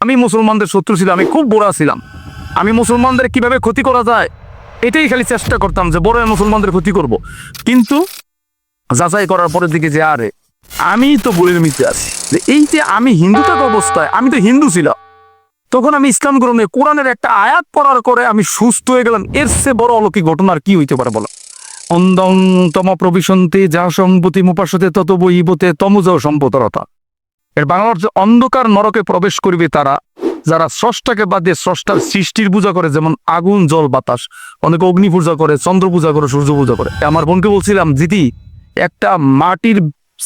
আমি মুসলমানদের শত্রু ছিলাম, আমি খুব বড় ছিলাম। আমি মুসলমানদের কিভাবে ক্ষতি করা যায় এটাই খালি চেষ্টা করতাম, যে বড় মুসলমানদের ক্ষতি করব। কিন্তু যাচাই করার পরের দিকে যে আরে আমি তো ভুলের মিথ্যে আছি, যে এই যে আমি হিন্দু থাকা অবস্থায়, আমি তো হিন্দু ছিলাম, তখন আমি ইসলাম গ্রহণে কোরআনের একটা আয়াত পড়ার করে আমি সুস্থ হয়ে গেলাম। এর চেয়ে বড় অলৌকিক ঘটনা আর কি হইতে পারে বলো? অন্ধং তম প্রবিশন্তি যা সম্পত্তি মুপাসতে তত বইবতে তমুজাও সম্পতরতা। এর বাংলা অর্থ অন্ধকার নরকে প্রবেশ করবে তারা যারা স্রষ্টাকে বাদ দিয়ে স্রষ্টার সৃষ্টির পূজা করে, যেমন আগুন জল বাতাস। অনেকে অগ্নি পূজা করে, চন্দ্র পূজা করে, সূর্য পূজা করে। আমার বোনকে বলছিলাম, দিদি একটা মাটির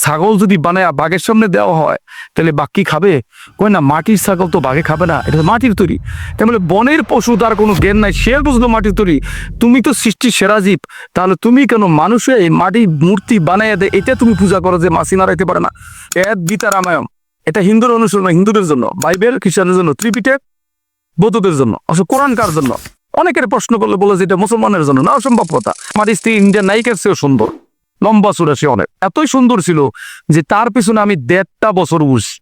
ছাগল যদি বানায় বাঘের সামনে দেওয়া হয় তাহলে বাঘ কি খাবে? কই না, মাটির ছাগল তো বাঘে খাবে না, এটা তো মাটির তৈরি। তাহলে বনের পশু, তার কোনো জ্ঞান নাই, সে বুঝলো মাটির তৈরি। তুমি তো সৃষ্টির সেরা জীব, তাহলে তুমি কেন মানুষে এই মাটির মূর্তি বানাইয়া দেয়, এটা তুমি পূজা করো যে মাসি নাড়াইতে পারে না? এদ গীতা রামায়ণ এটা হিন্দুর অনুসরণ, হিন্দুদের জন্য। বাইবেল খ্রিস্টানদের জন্য, ত্রিপিটক বৌদ্ধদের জন্য। অবশ্য কোরআন কার জন্য? অনেকের প্রশ্ন করলে বলে যে এটা মুসলমানের জন্য। না, অসম্ভব কথা। আমার স্ত্রী ইন্ডিয়ান নায়িকার চেয়েও সুন্দর, লম্বা চূড়া, সে অনেক এতই সুন্দর ছিল যে তার পিছনে আমি 1.5 বছর বুঝছি।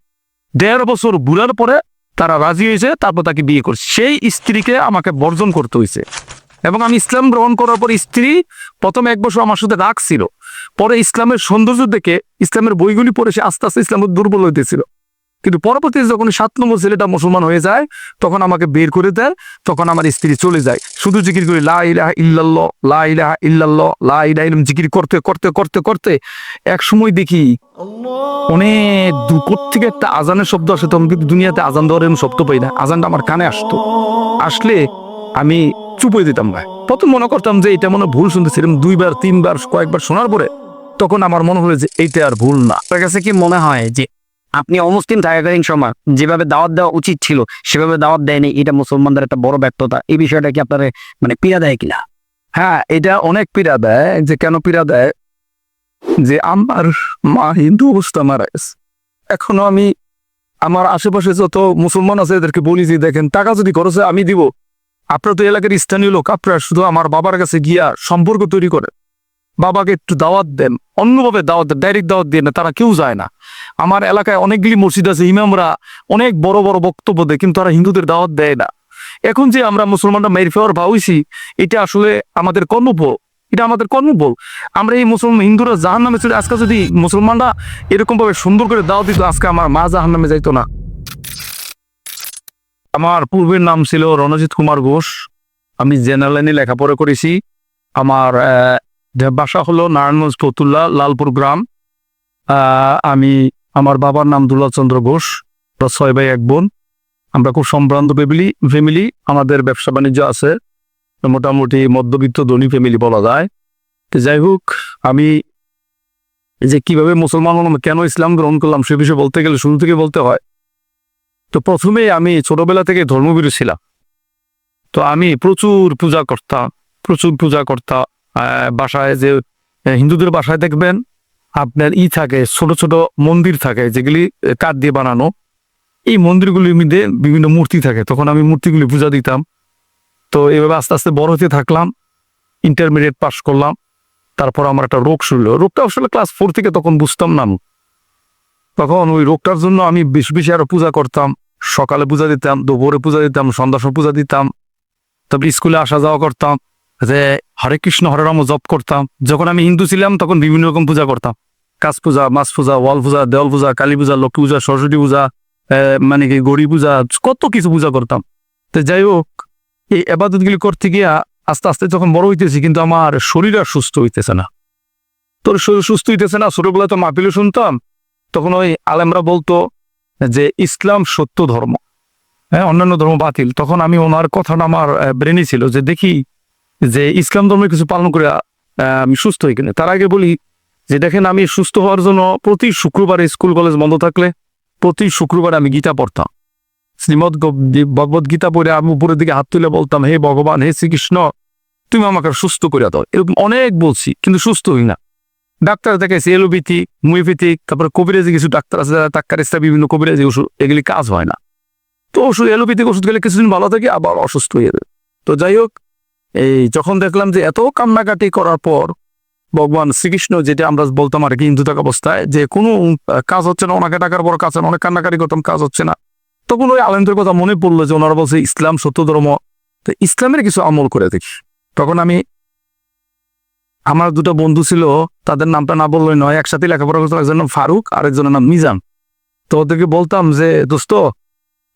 1.5 বছর বুড়ার পরে তারা রাজি হয়েছে, তারপর তাকে বিয়ে করছে। সেই স্ত্রীকে আমাকে বর্জন করতে হয়েছে। এবং আমি ইসলাম গ্রহণ করার পর স্ত্রী প্রথম 1 বছর আমার সাথে রাগ ছিল, পরে ইসলামের সৌন্দর্য দেখে ইসলামের বইগুলি পড়ে সে আস্তে আস্তে ইসলামের দুর্বল হইতেছিল। কিন্তু পরবর্তীতে যখন 7 নম্বর ছেলেটা মুসলমান হয়ে যায়, তখন আমাকে বের করে দেয়, তখন আমার স্ত্রী চলে যায়। শুধু জিকির করি, লা ইলাহা ইল্লাল্লাহ, লা ইলাহা ইল্লাল্লাহ, লা ইলাহা ইল্লাল্লাহ, জিকির করতে করতে করতে করতে এক সময় দেখি অনেক দূর থেকে একটা আজানের শব্দ আসে। তখন কিন্তু দুনিয়াতে আজান দেওয়ার এরকম শব্দ পাই না। আজানটা আমার কানে আসতো, আসলে আমি চুপ হয়ে দিতাম না। প্রথম মনে করতাম যে এটা মনে ভুল শুনতেছিলাম। 2বার 3বার কয়েকবার শোনার পরে তখন আমার মনে হলো যে এইটা আর ভুল না। আপনার কাছে কি মনে হয় যে আপনি অমুসলিম থাকাকালীন সময় যেভাবে দাওয়াত দেওয়া উচিত ছিল সেভাবে দাওয়াত দেয়নি, এটা মুসলমানদের একটা বড় ব্যর্থতা? এই বিষয়টা কি আপনার মানে পীড়া দেয় কিনা? হ্যাঁ, এটা অনেক পীড়া দেয়। যে কেন পীড়া দেয়, যে আমার মা হিন্দু অবস্থা মারা গেছে। এখনো আমি আমার আশেপাশে যত মুসলমান আছে এদেরকে বলি যে দেখেন, টাকা যদি খরচে আমি দিব, আপনারা তো এলাকার স্থানীয় লোক, আপনারা শুধু আমার বাবার কাছে গিয়া সম্পর্ক তৈরি করে বাবাকে একটু দাওয়াত দেন, অন্যভাবে দাওয়াত দেন, ডাইরেক্ট দাওয়াত দিয়ে না, তারা কেউ যায় না। আমার এলাকায় অনেকগুলি মসজিদ আছে, ইমামরা অনেক বড় বড় বক্তব্য দেয়, কিন্তু তারা হিন্দুদের দাওয়াত দেয় না। এখন যে আমরা মুসলমানরা মেরে ফেওয়ার ভাবছি, এটা আসলে আমাদের কর্মফল, এটা আমাদের কর্মফল। আমরা এই মুসলমান হিন্দুরা জাহান নামে চলে, আজকে যদি মুসলমানরা এরকম ভাবে সুন্দর করে দাওয়াত দিত, আজকে আমার মা জাহান নামে যাইতো না। আমার পূর্বের নাম ছিল রণজিৎ কুমার ঘোষ। আমি জেনারেল লাইনে লেখাপড়া করেছি। আমার বাসা হলো নারায়ণগঞ্জ, ফতুল্লা, লালপুর গ্রাম। আমার বাবার নাম দুলাল চন্দ্র ঘোষ। 6 ভাই 1 বোন। আমরা খুব সম্ভ্রান্ত ফ্যামিলি। আমাদের ব্যবসা বাণিজ্য আছে, মোটামুটি মধ্যবিত্ত ধনী ফ্যামিলি বলা যায়। তো যাই হোক, আমি যে কিভাবে মুসলমান হলাম, কেন ইসলাম গ্রহণ করলাম, সে বিষয়ে বলতে গেলে শুরু থেকে বলতে হয়। তো প্রথমে আমি ছোটবেলা থেকে ধর্মভীরু ছিলাম। তো আমি প্রচুর পূজা করতাম। বাসায় যে হিন্দুদের বাসায় দেখবেন আপনার থাকে, ছোট ছোট মন্দির থাকে, যেগুলি কাঠ দিয়ে বানানো। এই মন্দিরগুলির মধ্যে বিভিন্ন মূর্তি থাকে, তখন আমি মূর্তিগুলি পূজা দিতাম। তো এভাবে আস্তে আস্তে বড় হতে থাকলাম। ইন্টারমিডিয়েট পাস করলাম। তারপর আমার একটা রোগ শুরু হলো। রোগটা আসলে ক্লাস 4 থেকে তখন বুঝতাম না। তখন ওই রোগটার জন্য আমি বেশি বেশি আরো পূজা করতাম। সকালে পূজা দিতাম, দুপুরে পূজা দিতাম, সন্ধ্যা সময় পূজা দিতাম। তারপরে স্কুলে আসা যাওয়া করতাম, যে হরে কৃষ্ণ হরে রাম জপ করতাম। যখন আমি হিন্দু ছিলাম তখন বিভিন্ন রকম পূজা করতাম। কাজ পূজা, মাছ পূজা, ওয়াল পূজা, দেওয়াল পূজা, কালী পূজা, লক্ষ্মী পূজা, সরস্বতী পূজা, মানে কি গৌরী পূজা, কত কিছু পূজা করতাম। তো যাই হোক, এই আবাদতগুলি করতে গিয়া আস্তে আস্তে যখন বড় হইতেছি, কিন্তু আমার শরীর আর সুস্থ হইতেছে না। তোর শরীর সুস্থ হইতেছে না। ছোটবেলায় তো মাহফিলে শুনতাম, তখন ওই আলেমরা বলতো যে ইসলাম সত্য ধর্ম, হ্যাঁ, অন্যান্য ধর্ম বাতিল। তখন আমি ওনার কথাটা আমার ব্রেনে ছিল, যে দেখি যে ইসলাম ধর্মের কিছু পালন করে আমি সুস্থ হই কিনা। তার আগে বলি যে দেখেন, আমি সুস্থ হওয়ার জন্য প্রতি শুক্রবারে স্কুল কলেজ বন্ধ থাকলে প্রতি শুক্রবার আমি গীতা পড়তাম। শ্রীমদ ভগবত গীতা পড়ে আমি উপরের দিকে হাত তুলে বলতাম, হে ভগবান, হে শ্রীকৃষ্ণ, তুমি আমাকে সুস্থ করে দাও। এরকম অনেক বলছি, কিন্তু সুস্থ হই না। ডাক্তার দেখাইছি, এলোপ্যাথিক, হোমিওপ্যাথিক, তারপরে কবিরাজি কিছু ডাক্তার আছে যারা টাক্কারিস্তা, বিভিন্ন কবিরাজি ওষুধ, এগুলি কাজ হয় না। তো ওষুধ, এলোপ্যাথিক ওষুধ খেলে কিছুদিন ভালো থাকে, আবার অসুস্থ হয়ে যাবে। তো যাই হোক, এই যখন দেখলাম যে এত কান্নাকাটি করার পর ভগবান শ্রীকৃষ্ণ, যেটা আমরা বলতাম আর কি হিন্দু থাকা অবস্থায়, যে কোনো কাজ হচ্ছে না, ওনাকে টাকার বড় কাজ, অনেক কান্নাকাটি করতাম, কাজ হচ্ছে না। তখন ওই আলেমদের কথা মনে পড়লো যে ওনারা বলছে ইসলাম সত্য ধর্ম, তো ইসলামের কিছু আমল করে দেখি। তখন আমি, আমার দুটো বন্ধু ছিল, তাদের নামটা না বললেই নয়, একসাথে লেখাপড়া করতে, একজনের নাম ফারুক আর একজনের নাম মিজান। তো ওদেরকে বলতাম যে দোস্ত,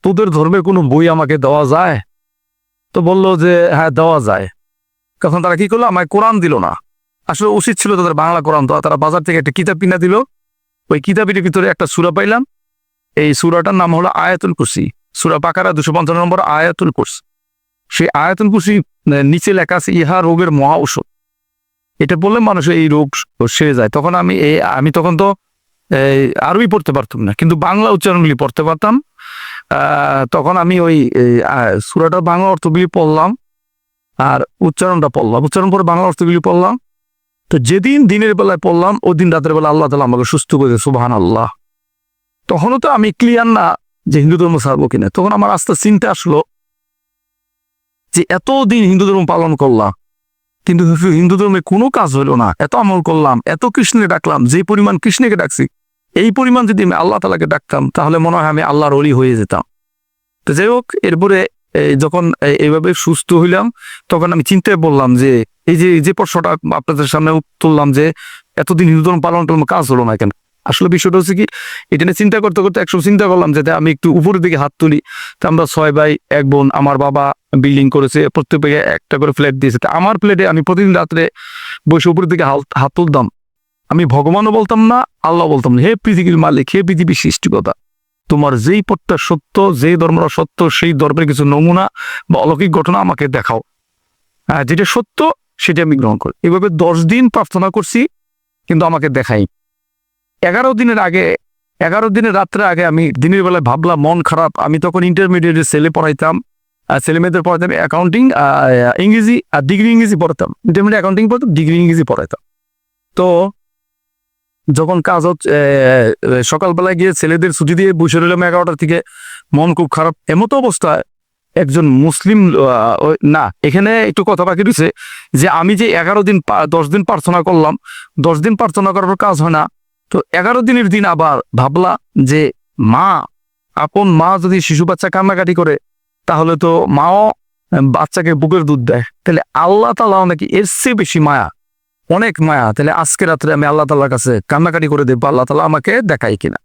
তোদের ধর্মের কোনো বই আমাকে দেওয়া যায়? তো বললো যে হ্যাঁ দেওয়া যায়। তখন তারা কি করলো, আমায় কোরআন দিল না। আসলে উচিত ছিল তাদের বাংলা কোরআন দেওয়া। তারা বাজার থেকে একটা কিতাব কিনা দিল। ওই কিতাবের ভিতরে একটা সূরা পাইলাম। এই সূরাটার নাম হলো আয়াতুল কুরসি, সূরা বাকারা 255 নম্বর আয়াতুল কুরসি। সেই আয়াতুল কুরসি নিচে লেখা আছে ইহা রোগের মহা ঔষধ। এটা বললে মানুষের এই রোগ সেরে যায়। তখন আমি তখন তো আরবি পড়তে পারতাম না, কিন্তু বাংলা উচ্চারণগুলি পড়তে পারতাম। তখন আমি ওই সূরাটার বাংলা অর্থগুলি পড়লাম আর উচ্চারণটা পড়লাম, উচ্চারণ পরে বাংলা অর্থগুলি পড়লাম। তো যেদিন দিনের বেলায় পড়লাম, ওই দিন রাতের বেলা আল্লাহ তাআলা আমাকে সুস্থ করে, সুবহানাল্লাহ। তখনও তো আমি ক্লিয়ার না যে হিন্দু ধর্ম ছাড়বো কিনা। তখন আমার আস্তে চিন্তা আসলো যে এতদিন হিন্দু ধর্ম পালন করলাম, কিন্তু হিন্দু ধর্মে কোনো কাজ হলো না। এত আমল করলাম, এত কৃষ্ণকে ডাকলাম, যে পরিমাণ কৃষ্ণকে ডাকছি এই পরিমাণ যদি আমি আল্লাহ তাআলাকে ডাকতাম, তাহলে মনে হয় আমি আল্লাহর ওলি হয়ে যেতাম। তো যাই হোক, এরপরে যখন এইভাবে সুস্থ হইলাম, তখন আমি চিন্তায় বললাম যে এই যে প্রশ্নটা আপনাদের সামনে তুললাম যে এতদিন হিন্দু ধর্ম পালন করলাম, কাজ হলো না কেন। আসলে বিষয়টা হচ্ছে কি, এটা নিয়ে চিন্তা করতে করতে একসময় চিন্তা করলাম যে আমি একটু উপরের দিকে হাত তুলি। তো আমরা 6 ভাই 1 বোন, আমার বাবা বিল্ডিং করেছে, প্রত্যেকে একটা করে ফ্ল্যাট দিয়েছে। তো আমার ফ্ল্যাটে আমি প্রতিদিন রাত্রে বসে উপরের দিকে হাত তুলতাম। আমি ভগবানও বলতাম না, আল্লাহ বলতাম না, হে পৃথিবীর মালিক, হে পৃথিবীর সৃষ্টিকর্তা, তোমার যেই পথটা সত্য, যেই ধর্মটা সত্য, সেই ধর্মের কিছু নমুনা বা অলৌকিক ঘটনা আমাকে দেখাও। যেটা সত্য সেটা আমি গ্রহণ করি। এভাবে 10 দিন প্রার্থনা করছি, কিন্তু আমাকে দেখাই। 11 দিনের রাত্রে আগে আমি দিনের বেলায় ভাবলাম মন খারাপ। আমি তখন ইন্টারমিডিয়েটের ছেলে পড়াইতাম, ছেলে মেয়েদের পড়াইতাম অ্যাকাউন্টিং, ইংরেজি আর ডিগ্রি ইংরেজি পড়াতাম। ইন্টারমিডিয়েট অ্যাকাউন্টিং পড়তাম, ডিগ্রি ইংরেজি পড়াইতাম। তো যখন কাজ হচ্ছে, সকালবেলায় গিয়ে ছেলেদের ছুটি দিয়ে বসে রইলাম 11টার থেকে, মন খুব খারাপ। এমতো অবস্থায় একজন মুসলিম, না এখানে একটু কথা বাকি রয়েছে যে আমি যে 10 দিন প্রার্থনা করলাম, 10 দিন প্রার্থনা করার পর কাজ হয় না। তো 11 দিনের দিন আবার ভাবলা যে আপন মা যদি শিশু বাচ্চা কান্নাকাটি করে, তাহলে তো মাও বাচ্চাকে বুকের দুধ দেয়, তাহলে আল্লাহ তাআলা নাকি এর চেয়ে বেশি মায়া, অনেক মায়া। তাহলে আজকে রাত্রে আমি আল্লাহ তাআলার কাছে কান্নাকাটি করে দেবো, আল্লাহ তাআলা আমাকে দেখাই কিনা।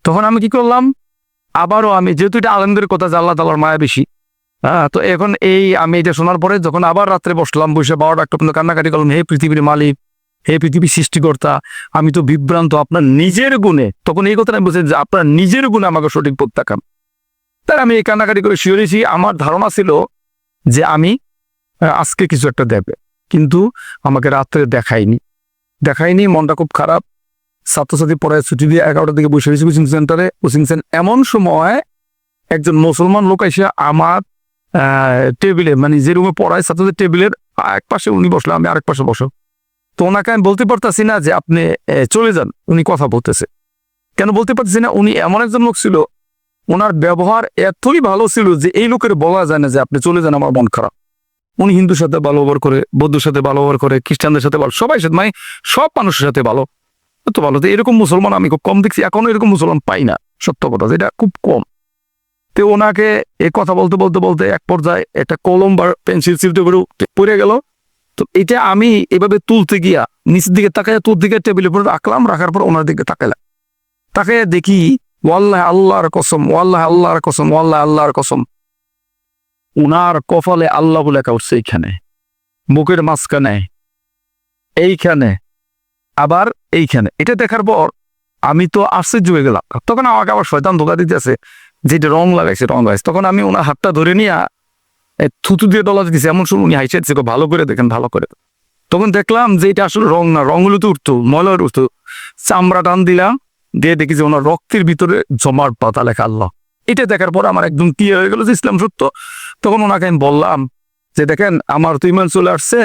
তখন আমি কি করলাম, আবারও আমি, যেহেতু এটা আলেমদের কথা যে আল্লাহ তাআলার মায়া বেশি, তো এখন আমি এটা শোনার পরে যখন আবার রাত্রে বসলাম, বসে 12টা একটা পর্যন্ত কান্নাকাটি করলাম, হে পৃথিবীর মালিক, হে পৃথিবীর সৃষ্টিকর্তা, আমি তো বিভ্রান্ত, আপনার নিজের গুণে, তখন এই কথাটা আমি বলছি যে আপনার নিজের গুণে আমাকে সঠিক পথ দেখান। তাই আমি এই কান্নাকাটি করে শিওরেছি। আমার ধারণা ছিল যে আমি আজকে কিছু একটা দেবে, কিন্তু আমাকে রাত্রে দেখায়নি। মনটা খুব খারাপ। ছাত্রছাত্রী পড়ায় ছুটি দিয়ে 11টার দিকে বসে রয়েছি কোচিং সেন্টারে। এমন সময় একজন মুসলমান লোক এসে আমার টেবিলে, মানে যে রুমে পড়ায় ছাত্রদের টেবিলের এক পাশে উনি বসলো, আমি আরেক পাশে বসো। তো ওনাকে আমি বলতে পারতাছি না যে আপনি চলে যান, উনি কথা বলতেছে। কেন বলতে পারতেছি না, উনি এমন একজন লোক ছিল, ওনার ব্যবহার এতই ভালো ছিল যে এই লোকের বলা যায় না যে আপনি চলে যান, আমার মন খারাপ। উনি হিন্দুর সাথে ভালো ব্যবহার করে, বৌদ্ধের সাথে ভালো ব্যবহার করে, খ্রিস্টানদের সাথে ভালো, সবাই সাথে, মানে সব মানুষের সাথে ভালো, তো ভালো। তো এরকম মুসলমান আমি খুব কম দেখছি, এখনো এরকম মুসলমান পাই না, সত্য কথা, এটা খুব কম। তো ওনাকে এই কথা বলতে বলতে বলতে এক পর্যায়ে একটা কলম বা পেন্সিল সিলতে করে পড়ে গেল। তো এটা আমি এভাবে তুলতে গিয়া নিচের দিকে তাকাই, তোর দিকে টেবিলের উপর রাখলাম, রাখার পর ওনার দিকে তাকাইলাম, তাকাইয়া দেখি ওয়াল্লাহ আল্লাহর কসম, ওয়াল্লাহ আল্লাহর কসম, ওয়াল্লাহ আল্লাহর কসম, উনার কপালে আল্লাহ লেখা উঠছে এইখানে, বুকের মাঝখানে, এইখানে, আবার এইখানে। এটা দেখার পর আমি তো আশ্চর্য হয়ে গেলাম। তখন আমাকে আবার শয়তান ধোকা দিতেছে যে এটা রং লাগাইছে। তখন আমি ওনার হাতটা ধরে নিয়ে থুতু দিয়ে ডলা দিতেছি, এমন সময় উনি হাসি দিচ্ছে, ভালো করে দেখেন, ভালো করে। তখন দেখলাম যে এটা আসলে রং না, রংগুলো তো উঠতো, ময়লা উঠতো। চামড়া টান দিলাম, দিয়ে দেখি যে ওনার রক্তের ভিতরে জমাট পাতা লেখা আল্লাহ। এটা দেখার পর আমার একদম ক্লিয়ার হয়ে গেল যে ইসলাম সত্য। তখন ওনাকে আমি বললাম যে দেখেন, আমার তো ইমান চলে আসছে,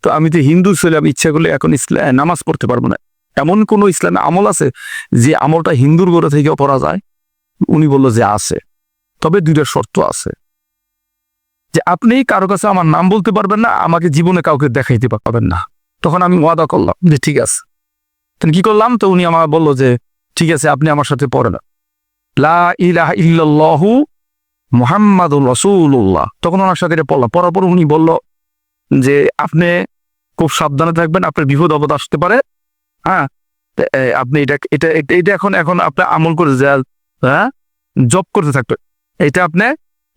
তো আমি তো হিন্দু ছেলে, আমি ইচ্ছা করলে এখন নামাজ পড়তে পারবো না। এমন কোন ইসলামে আমল আছে যে আমলটা হিন্দুর ঘরে থেকেও করা যায়? উনি বললো যে আছে, তবে 2টা শর্ত আছে, যে আপনি কারো কাছে আমার নাম বলতে পারবেন না, আমাকে জীবনে কাউকে দেখাইতে পারবেন না। তখন আমি ওয়াদা করলাম যে ঠিক আছে। কি করলাম, তো উনি আমার বললো যে ঠিক আছে, আপনি আমার সাথে পড়েন। লা ইলাহা ইল্লাল্লাহু মুহাম্মাদুর রাসূলুল্লাহ। তখন ওনার সাথে এটা পড়লাম, পড়ার পর উনি বলল যে আপনি খুব সাবধানে থাকবেন, আপনার বিপদ আপদ আসতে পারে। হ্যাঁ, আপনি এটা এটা এটা এখন এখন আপনি আমল করে যান, হ্যাঁ, জব করতে থাকবেন, এটা আপনি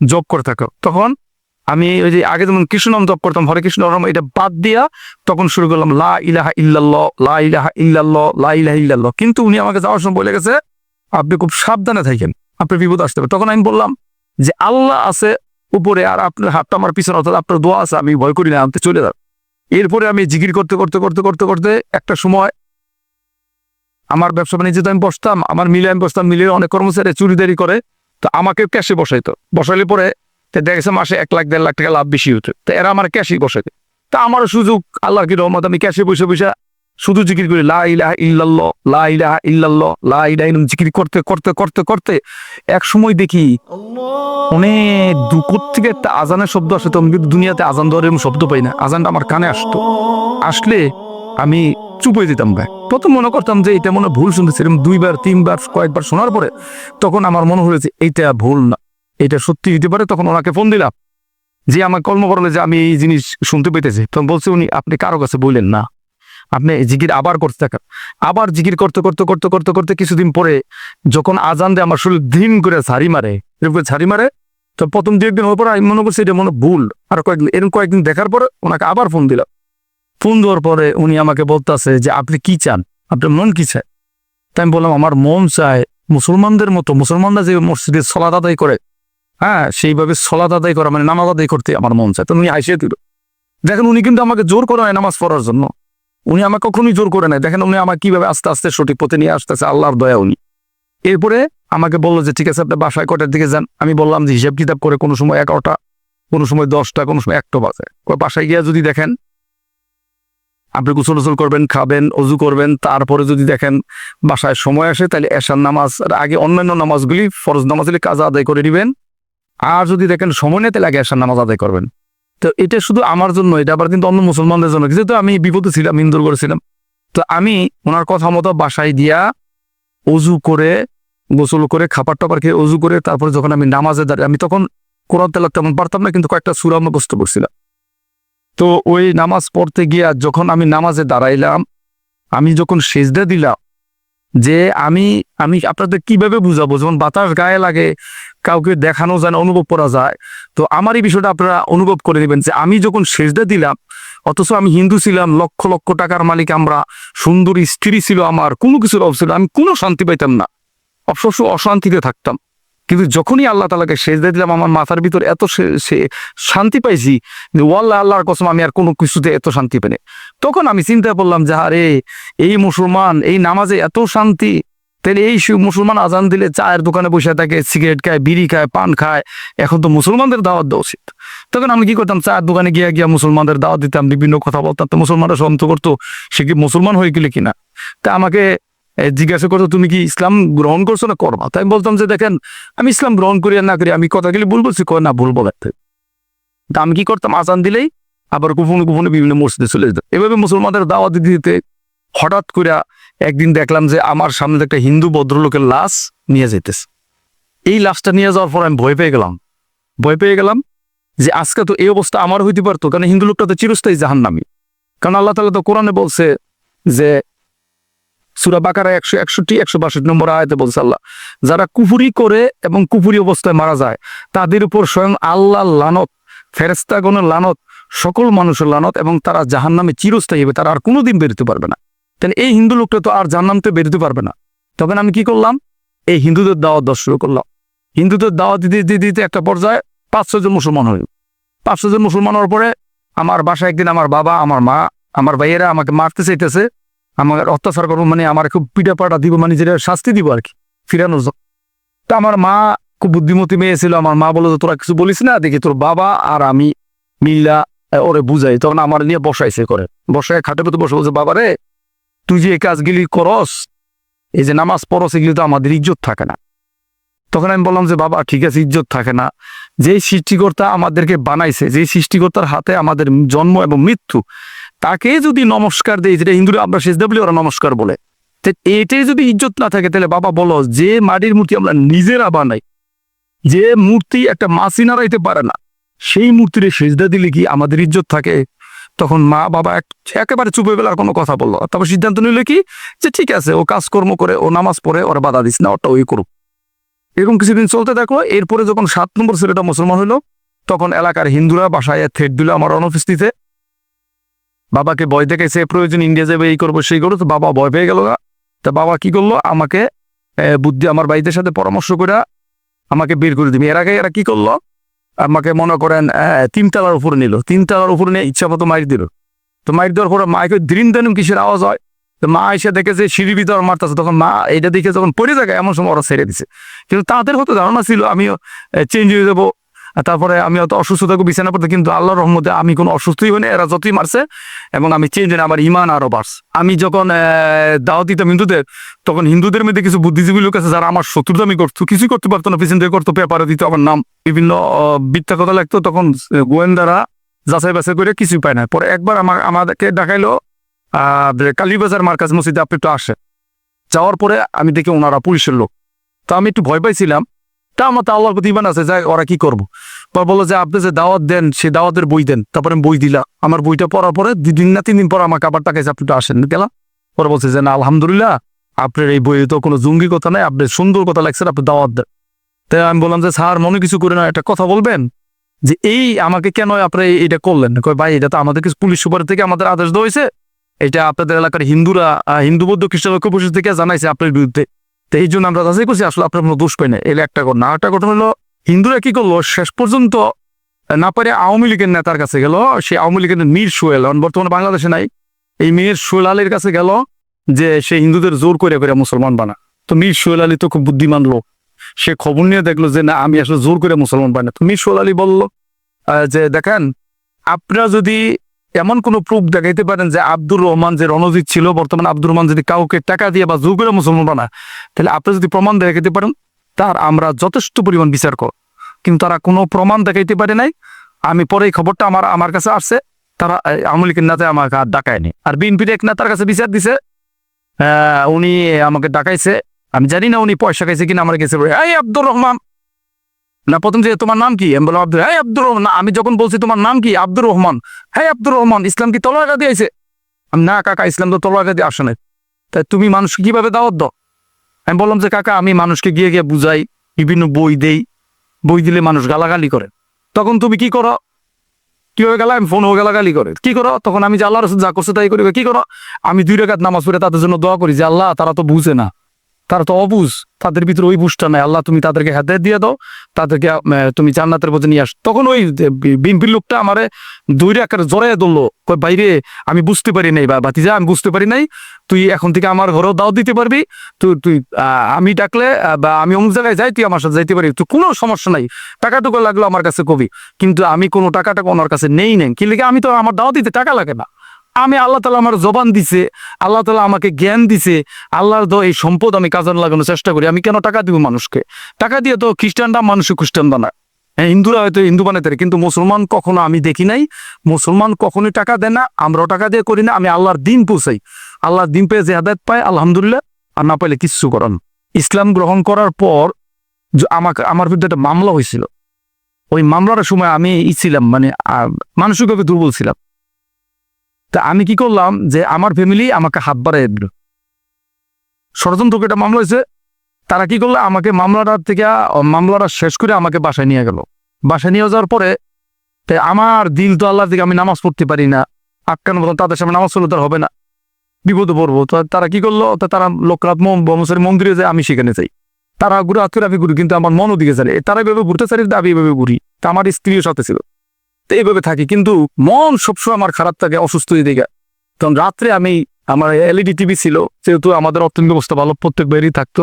জব করে থাকো। তখন আমি ওই যে আগে যেমন কৃষ্ণ নাম জপ করতাম, হরে কৃষ্ণ হরে রাম, এটা বাদ দিয়া তখন শুরু করলাম লা ইলাহা ইল্লাল্লাহ, লা ইলাহা ইল্লাল্লাহ, লা ইলাহা ইল্লাল্লাহ। কিন্তু উনি আমাকে যাওয়ার সময় বলে গেছে আপনি খুব সাবধানে থাকেন, আপনার বিপদ আসতে পারে। তখন আমি বললাম যে আল্লাহ আছে উপরে, আর আপনার হাতটা আমার পিছনে, অর্থাৎ আপনার দোয়া আছে, আমি ভয় করি না, আমি চলে যাব। এরপরে আমি জিকির করতে করতে করতে করতে করতে একটা সময় আমার ব্যবসা বাণিজ্যে আমি বসতাম, আমার মিলে আমি বসতাম, মিলে অনেক কর্মচারী চুরিদারি করে, তো আমাকে ক্যাশে বসাইতো। বসাইলে পরে দেখা গেছে মাসে 1 লাখ 1.5 লাখ টাকা লাভ বেশি হতো, তো এরা আমার ক্যাশে বসাইতো। তা আমার সুযোগ, আল্লাহর কি রহমত, আমি ক্যাশে বসে বসে শুধু জিকির করি লা ইলাহা ইল্লাল্লাহ, লা ইলাহা ইল্লাল্লাহ, লা ইলাহা ইল্লাল্লাহ, জিকির করতে করতে করতে করতে এক সময় দেখি অনেক দুপুর থেকে একটা আজানের শব্দ আসে। তো আমি কিন্তু দুনিয়াতে আজান দেওয়ার এরকম শব্দ পাই না, আজানটা আমার কানে আসতো। আসলে আমি চুপ হয়ে যেতাম ভাই। প্রথম মনে করতাম যে এটা মনে ভুল শুনতেছি, এরকম 2বার 3বার কয়েকবার শোনার পরে তখন আমার মনে হয়েছে এইটা ভুল না, এটা সত্যি হতে পারে। তখন ওনাকে ফোন দিলাম যে আমার কর্ম করলে যে আমি এই জিনিস শুনতে পেতেছি। তখন বলছে উনি আপনি কারো কাছে বললেন না, আপনি জিকির আবার করতে থাকেন। আবার জিকির করতে করতে করতে করতে করতে কিছুদিন পরে যখন আজান দেয় আমার শরীর ধিন করে ঝাড়ি মারে, এরকম করে ঝাড়ি মারে। তো প্রথম 2-1 দিন হওয়ার পর আমি মনে করছি এটা মনে ভুল। আর কয়েকদিন দেখার পরে ওনাকে আবার ফোন দিলাম। ফোন দেওয়ার পরে উনি আমাকে বলতেছে যে আপনি কি চান, আপনার মন কি চায়? তাই আমি বললাম আমার মন চায় মুসলমানদের মতো, মুসলমানরা যে মসজিদে সলাত আদায় করে, হ্যাঁ, সেইভাবে সলাত আদায় করা, মানে নামাজ আদায় করতে আমার মন চায়। তো উনি হাসিয়ে দিল। দেখেন উনি কিন্তু আমাকে জোর করে নাই নামাজ পড়ার জন্য, উনি আমাকে কখনোই জোর করে নাই। দেখেন উনি আমাকে কিভাবে আস্তে আস্তে সঠিক পথে নিয়ে আসতেছে, আল্লাহর দয়া উনি। এরপরে আমাকে বললো যে ঠিক আছে আপনি বাসায় কটার দিকে যান। আমি বললাম যে হিসাব কিতাব করে কোনো সময় 11টা, কোনো সময় 10টা, কোনো সময় 1টা বাজে। বাসায় গিয়ে যদি দেখেন আপনি গোসল টোসল করবেন, খাবেন, অজু করবেন, তারপরে যদি দেখেন বাসায় সময় আসে তাহলে এশার নামাজ আগে অন্যান্য নামাজগুলি ফরজ নামাজগুলি কাজা আদায় করে দিবেন। আর যদি দেখেন সময় নেই তাহলে আগে এশার নামাজ আদায় করবেন। তো এটা শুধু আমার জন্য, এটা আবার কিন্তু অন্য মুসলমানদের জন্য। যেহেতু আমি বিপদে ছিলাম, ইন্দুর করেছিলাম, তো আমি ওনার কথা মতো বাসায় দিয়া অজু করে, গোসল করে, খাবার টাবার খেয়ে অজু করে তারপরে যখন আমি নামাজে দাঁড়িয়ে, আমি তখন কোরআন তেলাওয়াত তেমন পারতাম না, কিন্তু কয়েকটা সূরা মুখস্থ করছিলাম। তো ওই নামাজ পড়তে গিয়া যখন আমি নামাজে দাঁড়াইলাম, আমি যখন সেজদা দিলাম, যে আমি আমি আপনাদের কিভাবে বুঝাবো, যখন বাতাস গায়ে লাগে কাউকে দেখানো যায় না, অনুভব করা যায়। তো আমার এই বিষয়টা আপনারা অনুভব করে নেবেন যে আমি যখন সেজদা দিলাম, অথচ আমি হিন্দু ছিলাম, লক্ষ লক্ষ টাকার মালিক আমরা, সুন্দর স্ত্রী ছিল আমার, কোনো কিছুর অভাব ছিল না, আমি কোনো শান্তি পাইতাম না, অবশ্য অশান্তিতে থাকতাম। কিন্তু যখনই আল্লাহ তাআলাকে সেজদা দিলাম আমার মাথার ভিতর এত শান্তি পাইছি যে ওয়াল্লাহ আল্লাহর কসম আমি আর কোনো কিছুতে এত শান্তি পাই না। তখন আমি চিন্তা করলাম যে আরে এই মুসলমান এই নামাজে এত শান্তি, তাহলে এই মুসলমান আজান দিলে চায়ের দোকানে বসে থাকে, সিগারেট খায়, বিড়ি খায়, পান খায়, এখন তো মুসলমানদের দাওয়াত দেওয়া উচিত। তখন আমি কি করতাম, চায়ের দোকানে গিয়া গিয়া মুসলমানদের দাওয়াত দিতাম, বিভিন্ন কথা বলতাম। তো মুসলমানরা সন্ত করতো সে কি মুসলমান হয়ে গেলে কিনা। তা আমাকে জিজ্ঞাসা করতো তুমি কি ইসলাম গ্রহণ করছো না করবা। তাই আমি বলতাম যে দেখেন আমি ইসলাম গ্রহণ করি আর না করি আমি কথা গেলে ভুল বলছি, কয় না ভুল বলাতে। তা আমি কি করতাম, আজান দিলেই আবার গোপনে গোপনে বিভিন্ন মসজিদে চলে যেতাম। এভাবে মুসলমানদের দাওয়াত দিতে দিতে হঠাৎ করে একদিন দেখলাম যে আমার সামনে একটা হিন্দু ভদ্রলোকের লাশ নিয়ে যেতেছে। এই লাশটা নিয়ে যাওয়ার পর আমি ভয় পেয়ে গেলাম যে আজকে তো এই অবস্থা আমার হইতে পারতো, কারণ হিন্দু লোকটা তো চিরস্থায়ী জাহান্নামী। কারণ আল্লাহ তাআলা তো কোরআনে বলছে যে সূরা বাকারা 161-162 নম্বর আয়াতে বলছে আল্লাহ, যারা কুফরি করে এবং কুফরি অবস্থায় মারা যায় তাদের উপর স্বয়ং আল্লাহর লানত, ফেরেশতাগণের লানত, সকল মানুষের লানত, এবং তারা জাহান্নামে চিরস্থায়ী হবে, তারা আর কোনোদিন বেরোতে পারবে না। তাহলে এই হিন্দু লোকটা তো আর জাহান্নামতে বেরোতে পারবে না। তখন আমি কি করলাম, এই হিন্দুদের দাওয়াত দেওয়া শুরু করলাম। হিন্দুদের দাওয়াত দিতে দিতে একটা পর্যায়ে 5-6 জন মুসলমান হইল। 5-6 জন মুসলমান হওয়ার পরে আমার বাসায় একদিন আমার বাবা, আমার মা, আমার ভাইয়েরা আমাকে মারতে চাইতেছে, আমার অত্যাচার করবো, মানে আমার খুব পিঠা পাটা দিব, মানে যেটা শাস্তি দিব আর কি, ফিরানোর জন্য। তা আমার মা খুব বুদ্ধিমতী মেয়ে ছিল, আমার মা বললো তোরা কিছু বলিস না, দেখি তোর বাবা আর আমি মিল্লা ওরে বুঝাই। তখন আমার নিয়ে বসাইছে, করে বসায় খাটে পেতে বসে বলছে বাবা রে, তুই যে এই কাজগুলি করস, এই যে নামাজ পড়স, এগুলি তো আমাদের ইজ্জত থাকে না। তখন আমি বললাম যে বাবা ঠিক আছে, ইজ্জত থাকে না, যেই সৃষ্টিকর্তা আমাদেরকে বানাইছে, যেই সৃষ্টিকর্তার হাতে আমাদের জন্ম এবং মৃত্যু, তাকে যদি নমস্কার দেই, যেটা হিন্দুরা আমরা সেজদা বলি, ওরা নমস্কার বলে, তো এটাই যদি ইজ্জত না থাকে তাহলে বাবা বলো, যে মাটির মূর্তি আমরা নিজেরা বানাই, যে মূর্তি একটা মাছি নাড়াইতে পারে না, সেই মূর্তির সেজদা দিলে কি আমাদের ইজ্জত থাকে? তখন মা বাবা একেবারে চুপে বেলার কোনো কথা বললো। তারপর সিদ্ধান্ত নিল কি, যে ঠিক আছে, ও কাজকর্ম করে, ও নামাজ পড়ে, ওরা বাধা দিস না, ওটা ওই করুক। এরকম কিছুদিন চলতে থাকলো। এরপরে যখন 7 নম্বর ছেলেটা মুসলমান হলো, তখন এলাকার হিন্দুরা বাসায় থ্রেট দিল আমার অনুপস্থিতিতে। বাবাকে ভয় দেখাইছে, প্রয়োজন ইন্ডিয়া যাবে, এই করবো সেই করবো। তো বাবা ভয় পেয়ে গেল। তা বাবা কি করলো, আমাকে বুদ্ধি আমার ভাইদের সাথে পরামর্শ করে আমাকে বের করে দিবি। এর আগে এরা কি করলো, আমাকে মনে করেন 3 তলার উপরে নিল। 3 তলার উপরে নিয়ে ইচ্ছা মতো মাইর দিল। তো মাইর দেওয়ার পরে মাকে দ্রিন দেন কিসের আওয়াজ হয়। তো মা এসে দেখেছে সিঁড়ি ভিতর মারতেছে। তখন মা এটা দেখে যখন পড়ে যায়, এমন সময় ওরা ছেড়ে দিছে। কিন্তু তাদের হয়তো ধারণা ছিল আমিও চেঞ্জ হয়ে যাবো। আর তারপরে আমি হয়তো অসুস্থ থাকবো, বিছানা পড়তে। কিন্তু আল্লাহর রহমতে আমি কোনো অসুস্থই হইনি, এরা যতই মারছে, এবং আমি চেঞ্জ হইনি, আমার ইমান আরো বাড়ছে। আমি যখন দাওয়াত দিতাম হিন্দুদের, তখন হিন্দুদের মধ্যে কিছু বুদ্ধিজীবী লোক আছে যারা আমার শত্রুতামি করতো, কিছুই করতে পারতো না, পিছন থেকে করতো, পেপারে দিত আমার নাম, বিভিন্ন মিথ্যা কথা লাগতো। তখন গোয়েন্দারা যাচাই বাছাই করে কিছুই পায় না। পরে একবার আমাদেরকে দেখাইলো কালীবাজার মার্কাজ মসজিদে, আপনি একটু আসে। যাওয়ার পরে আমি দেখি ওনারা পুলিশের লোক। তো আমি একটু ভয় পাইছিলাম। তা আমার তো আল্লাহর প্রতি ইমান আছে, যাই ওরা কি করবো। পর বললো যে আপনি যে দাওয়াত দেন, সে দাওয়াতের বই দেন। তারপরে আমি বই দিলাম। আমার বইটা পড়ার পরে 2 দিন না 3 দিন পর আমাকে আবার টাকাইছে, আপনি একটু আসেন। গেলাম। পরে বলছে যে না, আলহামদুলিল্লাহ, আপনার এই বইয়ে তো কোনো জঙ্গি কথা নাই, আপনি সুন্দর কথা লাগছে, আপনি দাওয়াত দেন। তাই আমি বললাম যে স্যার, মনে কিছু করে না, একটা কথা বলবেন, যে এই আমাকে কেন আপনি এটা করলেন? কই ভাই, এটা তো আমাদের কিছু পুলিশ সুপার থেকে আমাদের আদেশ দেওয়া হয়েছে, এটা আপনাদের এলাকার হিন্দুরা, হিন্দু বৌদ্ধ খ্রিস্টান ঐক্য পরিষদ থেকে জানাইছে আপনার বিরুদ্ধে। তো এই জন্য আমরা যাচাই করছি, আসলে আপনার কোনো দোষ পাই না। এলে একটা ঘটনা। একটা ঘটনা হলো, হিন্দুরা কি করলো, শেষ পর্যন্ত না পারে আওয়ামী লীগের নেতার কাছে গেল। সেই আওয়ামী লীগের মীর সোহেল, বর্তমানে বাংলাদেশে নাই, এই মীর সোহেল আলীর কাছে গেল, যে সে হিন্দুদের জোর করে করে মুসলমান বানা। তো মীর সোহেল আলী তো খুব বুদ্ধিমান লোক, সে খবর নিয়ে দেখলো যে না, আমি আসলে জোর করে মুসলমান বানা। তো মীর সোহেল আলী বলল যে দেখেন, আপনারা যদি এমন কোনো প্রুফ দেখাইতে পারেন যে আব্দুর রহমান যে রণজিৎ ছিল, বর্তমানে আব্দুর রহমান যদি কাউকে টাকা দিয়ে বা জোর করে মুসলমান বানায়, তাহলে আপনারা যদি প্রমাণ দেখাইতে পারেন, তার আমরা যথেষ্ট পরিমাণ বিচার কর। কিন্তু তারা কোনো প্রমাণ দেখাইতে পারে নাই। আমি পরে এই খবরটা আমার কাছে আসছে, তারা আওয়ামী লীগের নেতা আমাকে আর ডাকায়নি। আর বিএনপির এক নেতার কাছে বিচার দিছে, উনি আমাকে ডাকাইছে। আমি জানি না উনি পয়সা খাইছে কিনা, আমার গেছে এই আব্দুর রহমান না, প্রথম যে তোমার নাম কি, আমি বললাম আব্দুর রহমান। আমি যখন বলছি তোমার নাম কি, আব্দুর রহমান, হ্যাঁ আব্দুর রহমান, ইসলাম কি তলোয়ার দিয়ে আইছে? আমি না কাকা, ইসলাম তো তলোয়ার দিয়ে আসে না। তাই তুমি মানুষকে কিভাবে দাওয়াত দাও? আমি বললাম যে কাকা, আমি মানুষকে গিয়ে গিয়ে বুঝাই, বিভিন্ন বই দেই, বই দিলে মানুষ গালাগালি করে। তখন তুমি কি করো? কিভাবে গেলা? আমি ফোন গালাগালি করে কি করো? তখন আমি যে আল্লাহ রসুল যা করছে তাই করি। কি করো? আমি 2 রাকাত নামাজ পড়ে তাদের জন্য দোয়া করি যে আল্লাহ, তারা তো বুঝে না, তারা তো অবুঝ, তাদের ভিতরে ওই বুঝটা নাই, আল্লাহ তুমি তাদেরকে হেদায়েত দিয়ে দাও, তাদেরকে তুমি জান্নাতের পথে নিয়ে আস। তখন ওই বিএনপির লোকটা আমারে 2 রাকাত জড়াইয়া ধরলো, কই বাইরে আমি বুঝতে পারি নাই, বা ভাতিজা আমি বুঝতে পারি নাই, তুই এখন থেকে আমার ঘরেও দাওয়াত দিতে পারবি, তুই আমি ডাকলে বা আমি অমুক জায়গায় যাই, তুই আমার সাথে যাইতে পারবি, তুই কোনো সমস্যা নাই, টাকাটুকু লাগলো আমার কাছে কবি। কিন্তু আমি কোনো টাকাটা ওনার কাছে নেই কি লিখে, আমি তো আমার দাওয়াত দিতে টাকা লাগে না। আমি আল্লাহ তালা আমার জবান দিছে, আল্লাহ তালা আমাকে জ্ঞান দিছে, আল্লাহর তো এই সম্পদ আমি কাজে লাগানোর চেষ্টা করি। আমি কেন টাকা দিব মানুষকে? টাকা দিয়ে তো খ্রিস্টানরা মানুষকে খ্রিস্টান বানায়, হিন্দুরা হয়তো হিন্দু বানাতে পারে, কিন্তু মুসলমান কখনো আমি দেখি নাই। মুসলমান কখনোই টাকা দেয় না, আমরাও টাকা দিয়ে করি না। আমি আল্লাহর দিন পৌঁছাই, আল্লাহর দিন পেয়ে যে হেদায়েত পায় আলহামদুলিল্লাহ, আর না পাইলে কিচ্ছু করান। ইসলাম গ্রহণ করার পর আমার বিরুদ্ধে একটা মামলা হয়েছিল। ওই মামলার সময় আমি ছিলাম, মানে মানসিকভাবে দুর্বল ছিলাম। তা আমি কি করলাম, যে আমার ফ্যামিলি আমাকে হাত বাড়াই দিল। ষড়যন্ত্র একটা মামলা হয়েছে। তারা কি করলো, আমাকে মামলাটা শেষ করে আমাকে বাসায় নিয়ে গেল। বাসায় নিয়ে যাওয়ার পরে আমার দিল তো আল্লাহর দিকে, আমি নামাজ পড়তে পারি না, আটকানো মতন, তাদের সামনে নামাজ পড়লে তার হবে না, বিপদে পড়বো। তো তারা কি করলো, তারা লোকনাথ মন্দিরে যায়, আমি সেখানে যাই। তারা ঘুরে আজকে আমি ঘুরি, কিন্তু আমার মনও দিকে চাই, তারা এভাবে ঘুরতে চাই, আমি এভাবে ঘুরি। তা আমার স্ত্রীর সাথে ছিল, তো এইভাবে থাকি, কিন্তু মন সবসময় আমার খারাপ থাকে, অসুস্থ হয়ে দিকে। তখন রাত্রে আমার এলইডি টিভি ছিল, যেহেতু আমাদের অর্থনৈতিক ব্যবস্থা ভালো, প্রত্যেক বাইরেই থাকতো।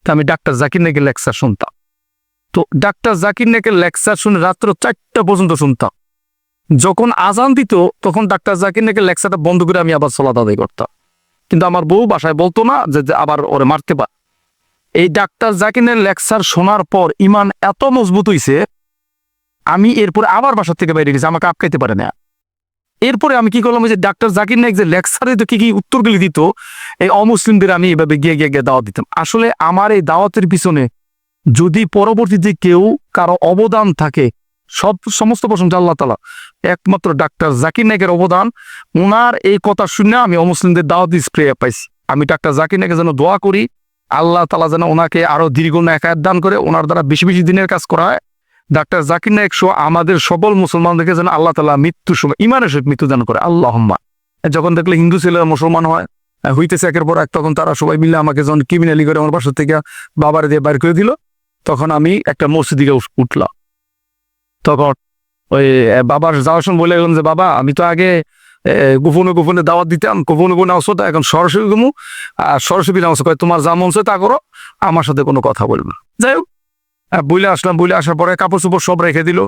তা আমি ডাক্তার জাকির নাইকের লেকচার শুনতাম। তো ডাক্তার জাকির নাইকের লেকচার শুনে রাত্র 4টা পর্যন্ত শুনতাম। যখন আজান দিত, তখন ডাক্তার জাকির নাইকের লেকচারটা বন্ধ করে আমি আবার সালাত আদায় করতাম। কিন্তু আমার বউ বাসায় বলতো না যে আবার ওরে মারতে পার। এই ডাক্তার জাকিরের লেকচার শোনার পর ইমান এত মজবুত হইছে, আমি এরপরে আবার বাসার থেকে বাইরে গেছি, আমাকে আটকাইতে পারে না। এরপরে আমি কি করলাম, ওই যে ডাক্তার জাকির নায়েক যে লেকচারে তো কি উত্তরগুলি দিত, এই অমুসলিমদের আমি এভাবে গিয়ে গিয়ে গিয়ে দাওয়াত দিতাম। আসলে আমার এই দাওয়াতের পিছনে যদি পরবর্তীতে কেউ কারো অবদান থাকে, সমস্ত প্রশংসা আল্লাহ তাআলা, একমাত্র ডাক্তার জাকির নায়েকের অবদান। ওনার এই কথা শুনে আমি অমুসলিমদের দাওয়াত স্প্রে পাইছি। আমি ডাক্তার জাকির নায়েকের জন্য দোয়া করি, আল্লাহ তাআলা যেন ওনাকে আরো দীর্ঘ নেকায়াত দান করে, ওনার দ্বারা বেশি বেশি দিনের কাজ করা হয়। ডাক্তার জাকির নায়েক সহ আমাদের সকল মুসলমানদেরকে যেন আল্লাহ তাআলা মৃত্যুর সময় ইমানের সহিত মৃত্যু দান করে, আল্লাহুম্মা। যখন দেখলে হিন্দু ছেলেরা মুসলমান হয় হইতেছে একের পর এক, তখন তারা সবাই মিলে আমাকে যখন ক্রিমিনালি করে আমার বাসা থেকে বাবার দিয়ে বাইর করে দিল, তখন আমি একটা মসজিদে উঠলাম। তখন ওই বাবার যাওয়ার সময় বলে গেলাম যে বাবা, আমি তো আগে গোপনে গোপনে দাওয়াত দিতাম, গোপনে গোপনে আসো, এখন সরাসরি গমু, আর সরাসরি নামছো, তোমার যা মন চায় তা করো, আমার সাথে কোনো কথা বলবে না। যাই হোক, বইলে আসলাম। বইলে আসার পরে কাপড় চোপড় সব রেখে দিল।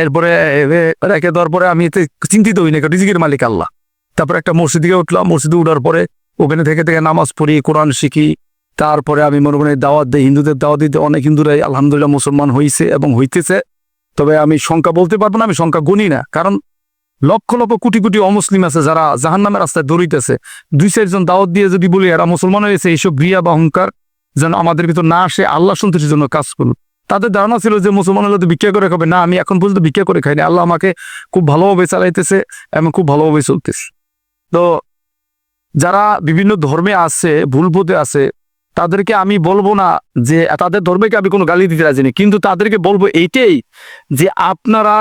এরপরে রেখে দেওয়ার পরে আমি এতে চিন্তিত হই না, রিজিকের মালিক আল্লাহ। তারপরে একটা মসজিদে উঠলাম। মসজিদে উঠার পরে ওখানে থেকে থেকে নামাজ পড়ি, কোরআন শিখি। তারপরে আমি মনে মনে দাওয়াত দিই, হিন্দুদের দাওয়াত দিতে অনেক হিন্দুরাই আলহামদুলিল্লাহ মুসলমান হয়েছে এবং হইতেছে। তবে আমি সংখ্যা বলতে পারবো না, আমি সংখ্যা গুনি না, কারণ লক্ষ লক্ষ কোটি কোটি অমুসলিম আছে যারা জাহান্নামের রাস্তায় দৌড়িতেছে। 2-4 জন দাওয়াত দিয়ে যদি বলি এরা মুসলমান হয়েছে, এইসব ক্রিয়া বা অহংকার যেন আমাদের ভিতর না আসে, আল্লাহ সন্তুষ্টির জন্য কাজ করুন। তাদের ধারণা ছিল যে মুসলমান হলে তো ভিক্ষা করে খাবে। না, আমি এখন পর্যন্ত ভিক্ষা করে খাইনি। আল্লাহ আমাকে খুব ভালোভাবে চালাইতেছে এবং খুব ভালোভাবে চলতেছে। তো যারা বিভিন্ন ধর্মে আছে, ভুল পথে আছে, তাদেরকে আমি বলবো না যে তাদের ধর্মকে আমি কোনো গালি দিতে রাজি নেই, কিন্তু তাদেরকে বলবো এইটাই যে আপনারা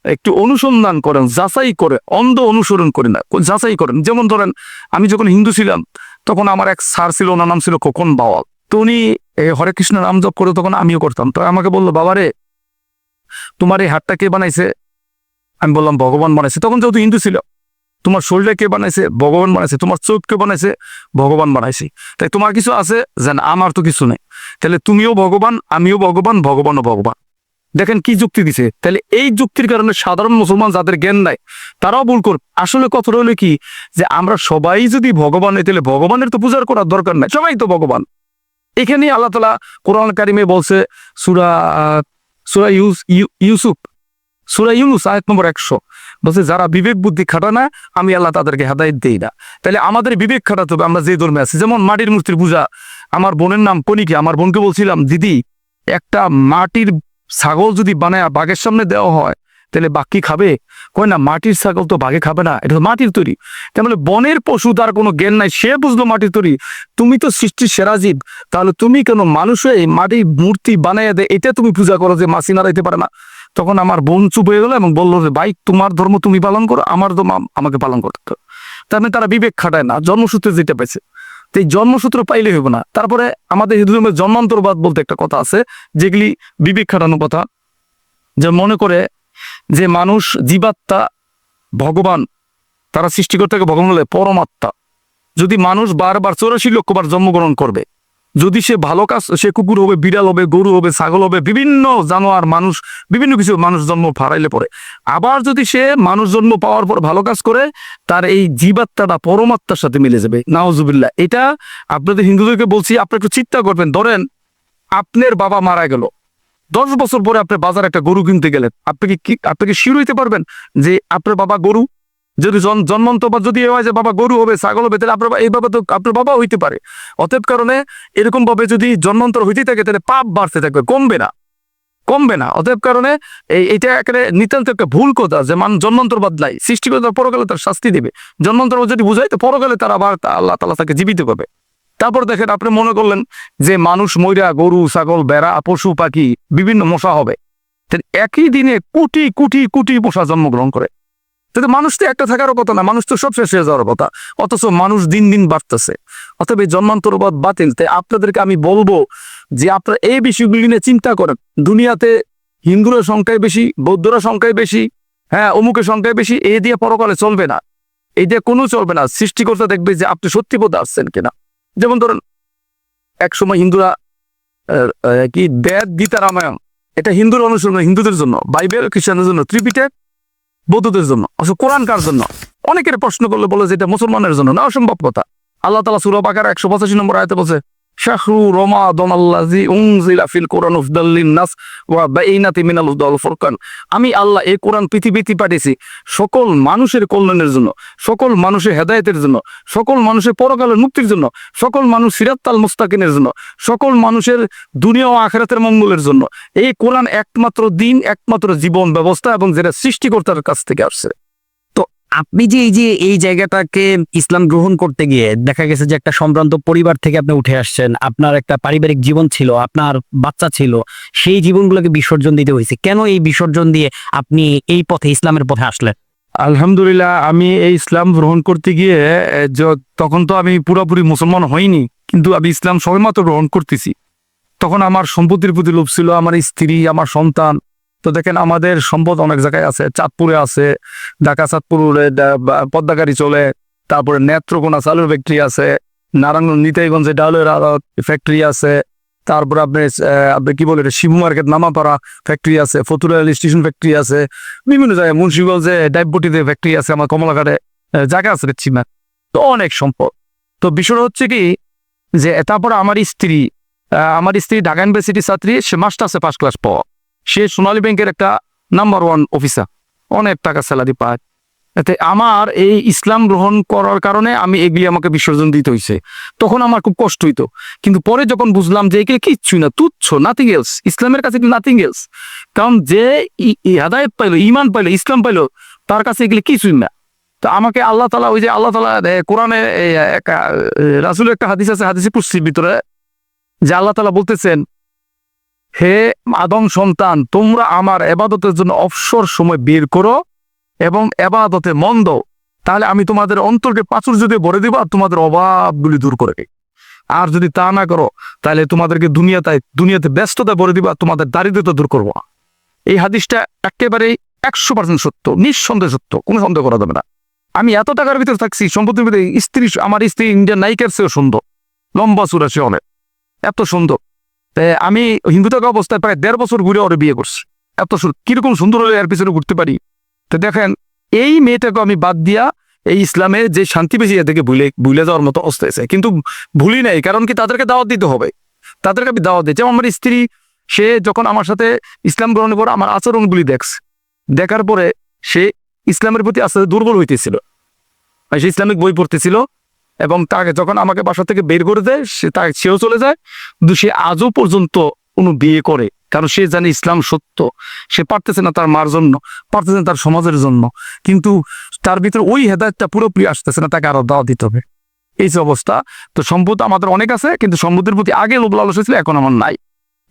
একটু অনুসন্ধান করেন, যাচাই করে, অন্ধ অনুসরণ করেন না, যাচাই করেন। যেমন ধরেন, আমি যখন হিন্দু ছিলাম তখন আমার এক স্যার ছিল, ওনার নাম ছিল খোকন বাওয়াল। তো উনি হরে কৃষ্ণ নাম জপ করে, তখন আমিও করতাম। তো আমাকে বললো, বাবারে তোমার এই হাতটা কে বানাইছে? আমি বললাম ভগবান বানাইছে। তখন যেহেতু হিন্দু ছিল, তোমার শরীরে কে বানাইছে? ভগবান বানাইছে। তোমার চোখ কে বানাইছে? ভগবান বানাইছে। তাই তোমার কিছু আছে যেন আমার তো কিছু নেই, তাহলে তুমিও ভগবান, আমিও ভগবান, ভগবানও ভগবান। দেখেন কি যুক্তি দিছে। তাহলে এই যুক্তির কারণে সাধারণ মুসলমান যাদের জ্ঞান নাই তারাও ভুল করবে। আসলে কথাটা হলো কি, যে আমরা সবাই যদি ভগবান হই, তাহলে ভগবানের তো পূজার করার দরকার নাই, সবাই তো ভগবান। এখানে আল্লাহ তাআলা কোরআন কারিমে বলছে, সূরা ইউসুফ, সূরা ইউনুস আয়াত নম্বর 100 বলছে, যারা বিবেক বুদ্ধি খাটা না, আমি আল্লাহ তাদেরকে হেদায়েত দেই না। তাহলে আমাদের বিবেক খাটাতে হবে আমরা যে ধর্মে আছি। যেমন মাটির মূর্তির পূজা। আমার বোনের নাম কনিকা, আমার বোনকে বলছিলাম, দিদি একটা মাটির ছাগল যদি বানায় বাঘের সামনে দেওয়া হয়, তাহলে বাঘ কি খাবে? কয় না, মাটির ছাগল তো বাঘে খাবে না, এটা তো মাটির তৈরি। তাহলে বনের পশু, তার কোনো জ্ঞান নাই, সে বুঝলো মাটির তৈরি। তুমি তো সৃষ্টির সেরা জীব, তাহলে তুমি কেন মানুষে মাটির মূর্তি বানাইয়া দেয়, এটা তুমি পূজা করো যে মাছি নাড়াইতে পারে না? তখন আমার বোন চুপ হয়ে গেল এবং বললো যে, ভাই তোমার ধর্ম তুমি পালন করো, আমার ধর্ম আমাকে পালন করতে হবে। তার মানে তারা বিবেক খাটায় না, জন্মসূত্রে যেটা পাইছে। তো এই জন্মসূত্র পাইলে হবে না। তারপরে আমাদের হিন্দু ধর্মের জন্মান্তরবাদ বলতে একটা কথা আছে, যেগুলি বিবেক খাটানো কথা। যে মনে করে যে মানুষ জীবাত্মা, ভগবান, তারা সৃষ্টিকর্তাকে ভগবান বলে পরমাত্মা। যদি মানুষ বারবার 84 লক্ষ বার জন্মগ্রহণ করবে, যদি সে ভালো কাজ, সে কুকুর হবে, বিড়াল হবে, গরু হবে, ছাগল হবে, বিভিন্ন জানোয়ার, মানুষ, বিভিন্ন কিছু মানুষ জন্ম হারাইলে পরে, আবার যদি সে মানুষ জন্ম পাওয়ার পর ভালো কাজ করে, তার এই জীবাত্মাটা পরমাত্মার সাথে মিলে যাবে। নাউজুবিল্লাহ। এটা আপনাদের হিন্দুদেরকে বলছি, আপনি একটু চিন্তা করবেন। ধরেন আপনার বাবা মারা গেল, 10 বছর পরে আপনি বাজারে একটা গরু কিনতে গেলেন, আপনি কি শিওর হইতে পারবেন যে আপনার বাবা গরু? যদি জন্মান্তর যদি হয় যে বাবা গরু হবে, ছাগল হবে, তাহলে আপনার এইভাবে তো আপনার বাবা হইতে পারে। অতএব কারণে এরকম ভাবে যদি জন্মান্তর হইতে থাকে, তাহলে পাপ বাড়তে থাকবে, কমবে না। অতএব কারণে এইটা একেবারে নিতান্ত একটা ভুল কথা যে জন্মান্তর বদলাই, সৃষ্টিকর্তা পরকালে তার শাস্তি দেবে। জন্মান্তর যদি বুঝাই, তো পরকালে তার আবার আল্লাহ তাআলা তাকে জীবিত করবে। তারপর দেখেন, আপনি মনে করলেন যে মানুষ ময়রা, গরু, ছাগল, বেড়া, পশু পাখি, বিভিন্ন মশা হবে, একই দিনে কোটি কোটি কোটি মশা জন্মগ্রহণ করে। কিন্তু মানুষ তো একটা থাকারও কথা না, মানুষ তো সব শেষ হয়ে যাওয়ার কথা, অথচ মানুষ দিন দিন বাড়তেছে। অতএব এই জন্মান্তরবাদ বাতিল। তাই আপনাদেরকে আমি বলবো যে আপনারা এই বিষয়গুলি নিয়ে চিন্তা করেন। দুনিয়াতে হিন্দুরা সংখ্যায় বেশি, বৌদ্ধরা সংখ্যায় বেশি, হ্যাঁ অমুকের সংখ্যায় বেশি, এই দিয়ে পরকালে চলবে না, এই দিয়ে কোনো চলবে না। সৃষ্টিকর্তা দেখবে যে আপনি সত্যি পথে আসছেন কিনা। যেমন ধরেন, এক সময় হিন্দুরা কি বেদ, গীতা, রামায়ণ, এটা হিন্দুর অনুসরণ, হিন্দুদের জন্য, বাইবেল খ্রিস্টানদের জন্য, ত্রিপিটক বৌদ্ধদের জন্য, অথচ কোরআন কার জন্য? অনেকের প্রশ্ন করলে বলে যে এটা মুসলমানের জন্য না, অসম্ভব কথা। আল্লাহ তাআলা সূরা বাকারা 185 নম্বর আয়াতে বলছে, শাহরু রমাদান আল্লাযী উনজিলা ফিল কুরআন হুদাল লিন-নাস ওয়া বাইনাতিন মিনাল হুদা ওয়াল ফুরকান। আমি আল্লাহ এই কোরআন পৃথিবীতে পাঠিয়েছি সকল মানুষের কল্যাণের জন্য, সকল মানুষের হেদায়েতের জন্য, সকল মানুষের পরকালের মুক্তির জন্য, সকল মানুষ সিরাতাল মুস্তাকিমের জন্য, সকল মানুষের দুনিয়া ও আখিরাতের মঙ্গলের জন্য। এই কোরআন একমাত্র দিন, একমাত্র জীবন ব্যবস্থা, এবং যেটা সৃষ্টিকর্তার কাছ থেকে আসছে। আপনি যে এই জায়গাটাকে ইসলাম গ্রহণ করতে গিয়ে দেখা গেছে যে একটা সম্ভ্রান্ত পরিবার থেকে আপনি উঠে আসছেন, আপনার একটা পারিবারিক জীবন ছিল, আপনার বাচ্চা ছিল, সেই জীবনগুলোকে বিসর্জন দিতে হয়েছে। কেন এই বিসর্জন দিয়ে আপনি এই পথে, ইসলামের পথে আসলেন? আলহামদুলিল্লাহ, আমি এই ইসলাম গ্রহণ করতে গিয়ে তখন তো আমি পুরোপুরি মুসলমান হইনি, কিন্তু আমি ইসলাম সবেমাত্র গ্রহণ করতেছি। তখন আমার সম্পত্তির প্রতি লোভ ছিল, আমার স্ত্রী, আমার সন্তান। তো দেখেন, আমাদের সম্পদ অনেক জায়গায় আছে, চাঁদপুরে আছে, ঢাকা চাঁদপুরে পদ্মাগাড়ি চলে, তারপরে নেত্রকোনা চালের ফ্যাক্টরি আছে, নারায়ণগঞ্জ নিতাইগঞ্জে ডালের ফ্যাক্টরি আছে, তারপরে আপনি কি বলে শিবু মার্কেট নামাপাড়া ফ্যাক্টরি আছে, ফতুরা রেল স্টেশন ফ্যাক্টরি আছে, বিভিন্ন জায়গায় মুন্সিগঞ্জে ডাইবটিতে ফ্যাক্টরি আছে, আমার কমলাঘাটে জায়গা আছে দেখছি না। তো অনেক সম্পদ। তো বিষয় হচ্ছে কি যে তারপরে আমার স্ত্রী ঢাকা ইউনিভার্সিটি ছাত্রী, সে মাস্টার্সে ফার্স্ট ক্লাস পাওয়া, সে সোনালী ব্যাংকের একটা নাম্বার 1 অফিসার, অনেক টাকা স্যালারি পায়। এতে আমার এই ইসলাম গ্রহণ করার কারণে আমি এগুলি আমাকে বিসর্জন দিতে হয়েছে। তখন আমার খুব কষ্ট হইতো, কিন্তু পরে যখন বুঝলাম যে এগুলি কিচ্ছুই না, তুচ্ছ, নাথিং এলস, ইসলামের কাছে নাথিং এলস। কারণ যে হেদায়েত পাইলো, ইমান পাইলো, ইসলাম পাইলো, তার কাছে এগুলি কিছুই না। তো আমাকে আল্লাহ তাআলা, ওই যে আল্লাহ তাআলা কোরআনে রাসূলের একটা হাদিস আছে, হাদিসে কুদসির ভিতরে, যে আল্লাহ তাআলা বলতেছেন, হে আদম সন্তান, তোমরা আমার ইবাদতের জন্য অবসর সময় বের করো এবং ইবাদতে মন দাও, তাহলে আমি তোমাদের অন্তরকে প্রাচুর্য দিয়ে ভরে দিব আর তোমাদের অভাবগুলি দূর করে দিই। আর যদি তা না করো, তাহলে তোমাদেরকে দুনিয়াতে ব্যস্ততা ভরে দিব আর তোমাদের দারিদ্রতা দূর করবো না। এই হাদিসটা একেবারেই 100% সত্য, নিঃসন্দেহে সত্য, কোনো সন্দেহ করা যাবে না। আমি এত টাকার ভিতরে থাকছি, সম্পত্তির ভিতরে, আমার স্ত্রী ইন্ডিয়ান নায়িকার চেয়েও সুন্দর, লম্বা চূড়া, সে অনেক এত সুন্দর। আমি হিন্দু থাকা অবস্থায় প্রায় 1.5 বছর ঘুরে ওরে বিয়ে করছি। এত কিরকম সুন্দর হলে এর পিছনে ঘুরতে পারি। তো দেখেন, এই মেয়েটাকে আমি বাদ দিয়া এই ইসলামের যে শান্তি পেয়েছি এদেরকে ভুলে যাওয়ার মতো অবস্থা আছে, কিন্তু ভুলি নাই। কারণ কি, তাদেরকে দাওয়াত দিতে হবে, তাদেরকে আমি দাওয়াত দিই। যেমন আমার স্ত্রী, সে যখন আমার সাথে ইসলাম গ্রহণের পর আমার আচরণগুলি দেখার পরে সে ইসলামের প্রতি আস্তে আস্তে দুর্বল হইতেছিল। সে ইসলামিক বই পড়তেছিল, এবং তাকে যখন আমাকে বাসা থেকে বের করে দেয়, সেও চলে যায়। কিন্তু সে আজও পর্যন্ত কোনো বিয়ে করে, কারণ সে জানে ইসলাম সত্য। সে পারতেছে না তার মার জন্য, পারতেছে না তার সমাজের জন্য, কিন্তু তার ভিতরে ওই হেদায়েতটা পুরোপুরি আসতেছে না, তাকে আরো দাওয়াত দিতে হবে। এই যে অবস্থা। তো সম্পদ আমাদের অনেক আছে, কিন্তু সম্পদের প্রতি আগে লোভ লালসা ছিল, এখন আমার নাই।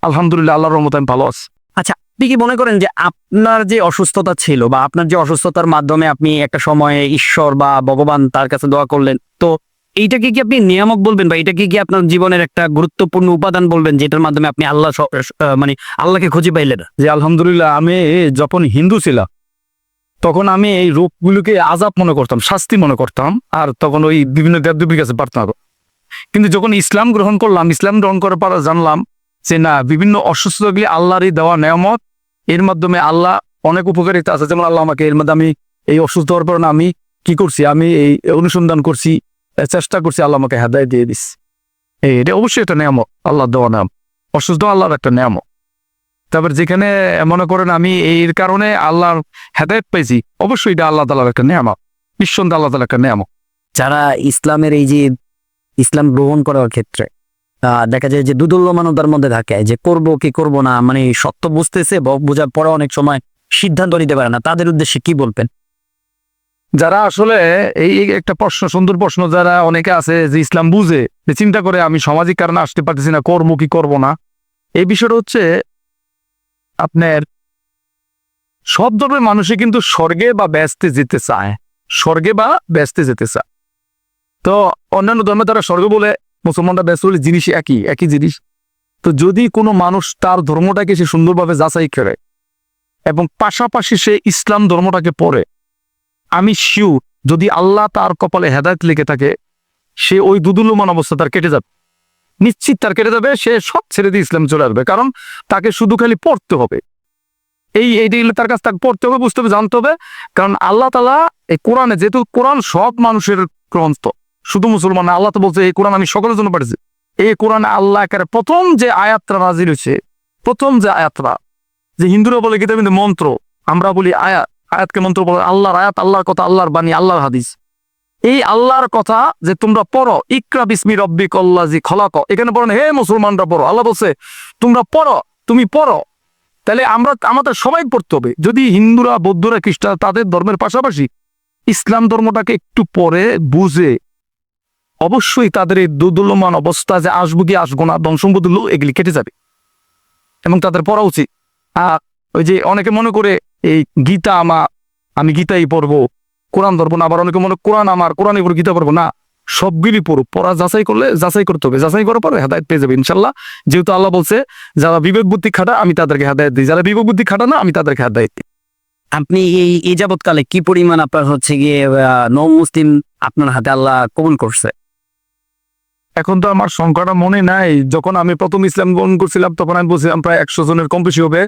আলহামদুলিল্লাহ, আল্লাহর রহমতে আমি ভালো আছি। আচ্ছা, আপনি কি মনে করেন যে আপনার যে অসুস্থতা ছিল, বা আপনার যে অসুস্থতার মাধ্যমে আপনি একটা সময়ে ঈশ্বর বা ভগবান, তার কাছে দোয়া করলেন, তো এইটাকে কি আপনি নিয়ামক বলবেন, বা এটাকে কি আপনার জীবনের একটা গুরুত্বপূর্ণ উপাদান বলবেন, যেটার মাধ্যমে আপনি মানে আল্লাহকে খুঁজে পাইলেন? যে আলহামদুলিল্লাহ, আমি যখন হিন্দু ছিলাম তখন আমি এই রূপগুলোকে আযাব মনে করতাম, শাস্তি মনে করতাম, আর তখন ওই বিভিন্ন দেবদেবীর কাছে প্রার্থনা করতাম। কিন্তু যখন ইসলাম গ্রহণ করলাম, ইসলাম গ্রহণ করার পর জানলাম যে না, বিভিন্ন অসুস্থতাগুলি আল্লাহরই দেওয়া নেয়ামত। এর মাধ্যমে আল্লাহ অনেক উপকারিতা আছে। যেমন আল্লাহ আমাকে এর মধ্যে, আমি এই অসুস্থ হওয়ার পর আমি কি করছি, আমি এই অনুসন্ধান করছি, চেষ্টা করছি, আল্লাহ আমাকে হেদায়েত দিয়ে দিচ্ছে। এটা অবশ্যই একটা নিয়ামত, আল্লাহ দেওয়া নাম। অসুস্থ আল্লাহর একটা নিয়ামত। তারপর যেখানে মনে করেন আমি এর কারণে আল্লাহর হেদায়েত পাইছি, অবশ্যই এটা আল্লাহ তাআলার একটা নিয়ামত, নিঃসন্দেহে আল্লাহ তাআলার একটা নিয়ামত। যারা ইসলামের এই যে ইসলাম গ্রহণ করার ক্ষেত্রে দেখা যায় যে দুদুল্যমানতার মধ্যে থাকে, যে করব কি করব না, মানে সত্য বুঝতেছে, বোঝার পরে অনেক সময় সিদ্ধান্ত নিতে পারে না, তাদের উদ্দেশ্যে কি বলবেন? যারা আসলে এই একটা প্রশ্ন, সুন্দর প্রশ্ন, যারা অনেকে আছে যে ইসলাম বুঝে, যে চিন্তা করে আমি সামাজিক কারণে আসতে পারতেছি না, করবো কি করব না। এই বিষয়টা হচ্ছে, আপনার সব ধর্মের মানুষই কিন্তু স্বর্গে বা ব্যস্তে যেতে চায়, স্বর্গে বা ব্যস্তে যেতে চায়। তো অন্যান্য ধর্মে তারা স্বর্গ বলে, মুসলমানরা ব্যস্ত বলে, জিনিসই একই জিনিস। তো যদি কোনো মানুষ তার ধর্মটাকে সে সুন্দরভাবে যাচাই করে এবং পাশাপাশি সে ইসলাম ধর্মটাকে পড়ে, আমি শিওর যদি আল্লাহ তার কপালে হেদায়েত লিখে থাকে, সে ওই দুদুল্যমান অবস্থা তার কেটে যাবে, নিশ্চিত তার কেটে যাবে। সে সব ছেড়ে দিয়ে ইসলাম চলে আসবে, কারণ তাকে শুধু খালি পড়তে হবে। এইটা তার কাছে তাকে পড়তে হবে, বুঝতে হবে, জানতে হবে। কারণ আল্লাহ তাআলা এই কোরআনে, যেহেতু কোরআন সব মানুষের গ্রন্থ, শুধু মুসলমান না, আল্লাহ তো বলছে এই কোরআন আমি সকলের জন্য পাঠিয়েছি। এই কোরআনে আল্লাহ একেবারে প্রথম যে আয়াতটা নাজিল হয়েছে, প্রথম যে আয়াতটা, যে হিন্দুরা বলে কিতাব কিন্তু মন্ত্র, আমরা বলি আয়াত, আয়াতকে মন্ত্র বলে। আল্লাহর আয়াত, আল্লাহর কথা, আল্লাহর বাণী, আল্লাহর হাদিস। এই আল্লাহর কথা যে তোমরা পড়ো, ইকরা বিসমি রব্বিকাল্লাযী খলাক, এখানে পড়েন হে মুসলমানরা পড়ো। আল্লাহ বলছে তোমরা পড়ো, তুমি পড়ো। তাহলে আমাদের সবাই পড়তে হবে। যদি হিন্দুরা, বৌদ্ধরা, খ্রিস্টান তাদের ধর্মের পাশাপাশি ইসলাম ধর্মটাকে একটু পরে বুঝে, অবশ্যই তাদের এই দুর্দুল্যমান অবস্থা যে আসবো কি আসবো না, ধ্বংসম্পত্তি এগুলি কেটে যাবে এবং তাদের পড়া উচিত। ওই যে অনেকে মনে করে এই গীতা আমি গীতাই পড়বো, কোরআন ধরবো না। আবার অনেকে মনে কোরআন আমার, কোরআনের উপর গীতা পড়বো না। সবগুলি পড়ো, পড়া যাচাই করলে যাচাই করতে হবে, যাচাই করার পরে হেদায়েত পেয়ে যাবে ইনশাল্লাহ। যেহেতু আল্লাহ বলছে যারা বিবেক বুদ্ধি খাটা আমি তাদেরকে হেদায়েত দিই, যারা বিবেক বুদ্ধি খাটা না আমি তাদেরকে হেদায়েত দিই। আপনি এই যাবৎকালে কি পরিমাণ আপনার হচ্ছে গিয়ে নন মুসলিম আপনার হাতে আল্লাহ কবুল করছে? এখন তো আমার সংখ্যাটা মনে নাই। যখন আমি প্রথম ইসলাম গ্রহণ করছিলাম তখন আমি বলছিলাম প্রায় 100 জনের কম বেশি হবে।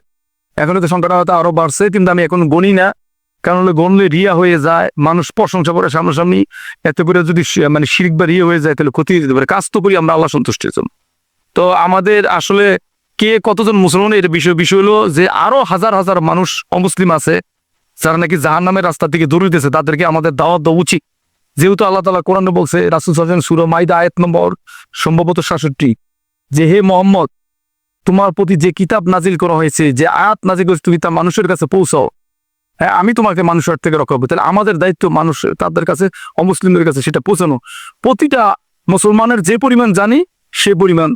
এখন তো সংখ্যাটা হয়তো আরো বাড়ছে, কিন্তু আমি এখন গণি না। কারণ গণলে রিয়া হয়ে যায়, মানুষ প্রশংসা করে সামনাসামনি। এতে করে যদি মানে শিরক বা রিয়া হয়ে যায় তাহলে ক্ষতি দিতে পারে। কাজ তো করি আমরা আল্লাহ সন্তুষ্টির জন্য। তো আমাদের আসলে কে কতজন মুসলমান এর বিষয় হলো যে আরো হাজার হাজার মানুষ অমুসলিম আছে যারা নাকি জাহান্নামের রাস্তা থেকে দৌড়িতেছে, তাদেরকে আমাদের দাওয়াত দেওয়া উচিত। যেহেতু আল্লাহ তাআলা কোরআনে বলছে, রাসূল সাল্লাল্লাহু আলাইহি ওয়াসাল্লাম সূরা মাইদা আয়াত নম্বর সম্ভবত 66, যে হে মুহাম্মদ তোমার প্রতি যে কিতাব নাজিল করা হয়েছে, যে আয়াত নাজিল করেছে, তুমি তা মানুষের কাছে পৌঁছাও। হ্যাঁ, আমি তোমাকে মানুষের থেকে রক্ষা করবো। তাহলে আমাদের দায়িত্ব মানুষ তাদের কাছে, অমুসলিমদের কাছে সেটা পৌঁছানো। প্রতিটা মুসলমানের যে পরিমাণ জানি সে পরিমাণ